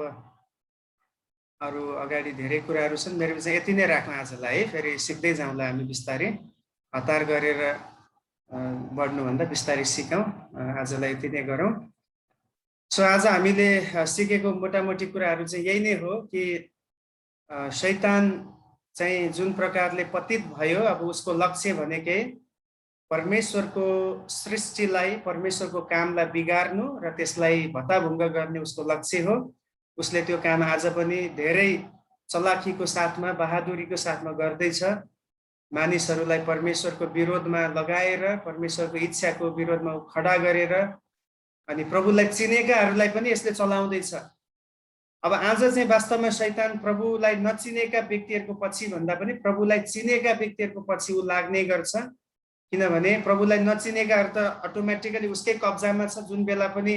अरू अगाडि धेरै कुराहरू छन्, मेरो विचार यति नै राख्न आजलाई है, फेरि सिक्दै जाउँला हामी बिस्तारै, हतार गरेर बढ्नुभन्दा बिस्तारै सिकौँ, आजलाई यति नै गरौँ। सो आज हामीले सिकेको मोटामोटी कुराहरू चाहिँ यही नै हो कि शैतान चाहिँ जुन प्रकारले पतित भयो, अब उसको लक्ष्य भनेकै परमेश्वरको सृष्टिलाई, परमेश्वरको कामलाई बिगार्नु र त्यसलाई भत्ताभुङ्ग गर्ने उसको लक्ष्य हो। उसले त्यो काम आज पनि धेरै चलाखीको साथमा, बहादुरीको साथमा गर्दैछ, मानिसहरूलाई परमेश्वरको विरोधमा लगाएर, परमेश्वरको इच्छाको विरोधमा खडा गरेर, अनि प्रभुलाई चिनेकाहरूलाई पनि यसले चलाउँदैछ। अब आज चाहिँ वास्तवमा शैतान प्रभुलाई नचिनेका व्यक्तिहरूको पछि भन्दा पनि प्रभुलाई चिनेका व्यक्तिहरूको पछि ऊ लाग्ने गर्छ, किनभने प्रभुलाई नचिनेकाहरू त अटोमेटिकली उसकै कब्जामा छ, जुन बेला पनि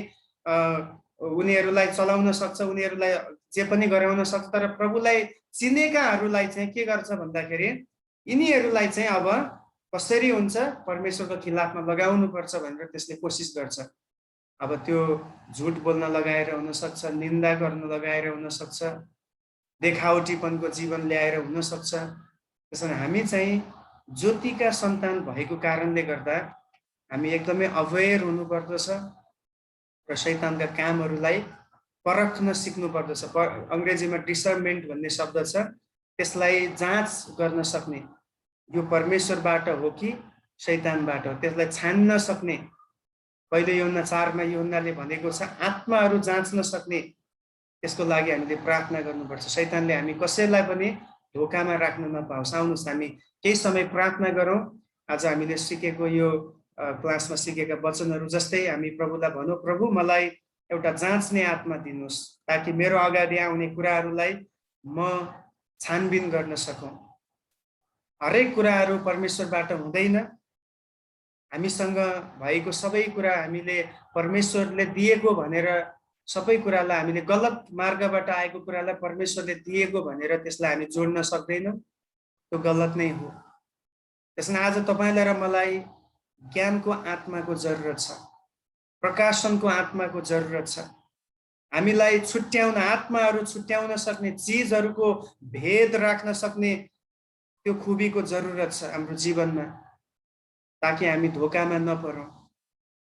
उनीहरूलाई चलाउन सक्छ, उनीहरूलाई जे पनि गराउन सक्छ। तर प्रभुलाई चिनेकाहरूलाई चाहिँ के गर्छ भन्दाखेरि यिनीहरूलाई चाहिँ अब कसरी हुन्छ परमेश्वरको खिलाफमा लगाउनुपर्छ भनेर त्यसले कोसिस गर्छ। अब त्यो झुट बोल्न लगाएर हुनसक्छ, निन्दा गर्न लगाएर हुनसक्छ, देखावटीपनको जीवन ल्याएर हुनसक्छ। त्यसैले हामी चाहिँ ज्योतिका सन्तान भएको कारणले गर्दा हामी एकदमै अवेर हुनुपर्दछ र शैतानका कामहरूलाई परख्न सिक्नुपर्दछ। अङ्ग्रेजीमा डिसर्नमेन्ट भन्ने शब्द छ, त्यसलाई जाँच गर्न सक्ने, यो परमेश्वरबाट हो कि शैतानबाट हो, त्यसलाई छान्न सक्ने। पहिले यूहन्ना 4 यूहन्नाले भनेको छ आत्माहरू जाँच्न सक्ने, त्यसको लागि हामीले प्रार्थना गर्नुपर्छ। शैतानले हामी कसैलाई पनि धोकामा राख्न नपाओस्। आउनुहोस् हामी केही समय प्रार्थना गरौँ। आज हामीले सिकेको यो क्लासमा सिकेका वचनहरू जस्तै हामी प्रभुलाई भनौँ, प्रभु मलाई एउटा जाँच्ने आत्मा दिनुहोस्, ताकि मेरो अगाडि आउने कुराहरूलाई म छानबिन गर्न सकौँ। हरेक कुराहरू परमेश्वरबाट हुँदैन, हामीसँग भएको सबै कुरा हामीले परमेश्वरले दिएको भनेर, सबै कुरालाई हामीले गलत मार्गबाट आएको कुरालाई परमेश्वरले दिएको भनेर त्यसलाई हामी जोड्न सक्दैनौँ, त्यो गलत नै हो। त्यसैले आज तपाईँलाई र मलाई ज्ञानको आत्माको जरुरत छ, प्रकाशनको आत्माको जरुरत छ। हामीलाई छुट्याउन, आत्माहरू छुट्याउन सक्ने, चिजहरूको भेद राख्न सक्ने त्यो खुबीको जरुरत छ हाम्रो जीवनमा, ताकि हामी धोकामा नपरौँ।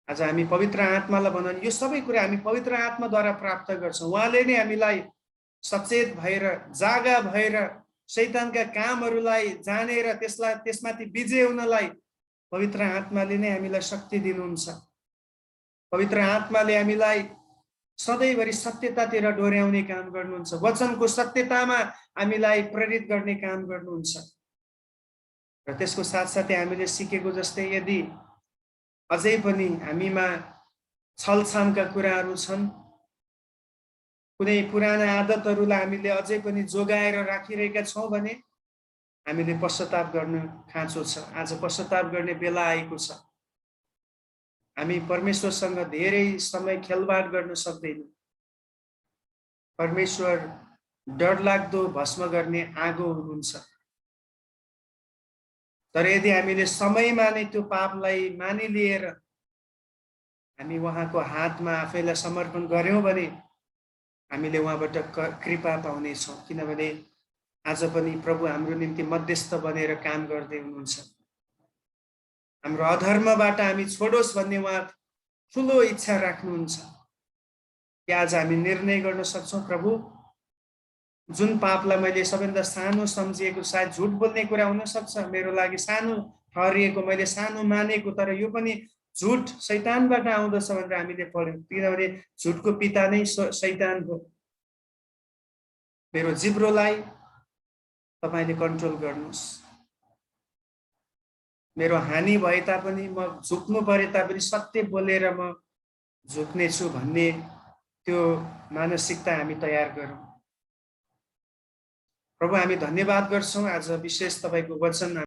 आज हामी पवित्र आत्मालाई भनौँ, यो सबै कुरा हामी पवित्र आत्माद्वारा प्राप्त गर्छौँ। उहाँले नै हामीलाई सचेत भएर, जागा भएर, शैतानका कामहरूलाई जानेर त्यसमाथि विजय हुनलाई पवित्र आत्माले नै हामीलाई शक्ति दिनुहुन्छ। पवित्र आत्माले हामीलाई सधैँभरि सत्यतातिर डोर्याउने काम गर्नुहुन्छ, वचनको सत्यतामा हामीलाई प्रेरित गर्ने काम गर्नुहुन्छ। र त्यसको साथसाथै हामीले सिकेको जस्तै यदि अझै पनि हामीमा छलछामका कुराहरू छन्, कुनै पुराना आदतहरूलाई हामीले अझै पनि जोगाएर राखिरहेका छौँ भने हामीले पश्चाताप गर्न खाँचो छ। आज पश्चाताप गर्ने बेला आएको छ। हामी परमेश्वरसँग धेरै समय खेलवाड गर्न सक्दैनौँ। परमेश्वर डरलाग्दो भस्म गर्ने आगो हुनुहुन्छ। तर यदि हामीले समयमा नै त्यो पापलाई मानिलिएर हामी उहाँको हातमा आफैलाई समर्पण गर्यौं भने हामीले उहाँबाट कृपा पाउनेछौँ। किनभने आज पनि प्रभु हाम्रो निम्ति मध्यस्थ बनेर काम गर्दै हुनुहुन्छ। हाम्रो अधर्मबाट हामी छोडोस् भन्ने उहाँ ठुलो इच्छा राख्नुहुन्छ कि आज हामी निर्णय गर्न सक्छौँ, प्रभु जुन पापलाई मैले सबैभन्दा सानो सम्झिएको, सायद झुट बोल्ने कुरा हुन सक्छ, मेरो लागि सानो ठहरिएको, मैले सानो मानेको, तर यो पनि झुट शैतानबाट आउँदछ भनेर हामीले पढ्यौँ। किनभने झुटको पिता नै शैतान हो। मेरो जिब्रोलाई तपाईले कन्ट्रोल गर्नुहोस्। मेरो हानि भए तापनि, म झुक्नु परे तापनि सत्य बोलेर म झुक्नेछु भन्ने त्यो मानसिकता हामी तयार गरौँ। प्रभु हामी धन्यवाद गर्छौँ। आज विशेष तपाईको वचन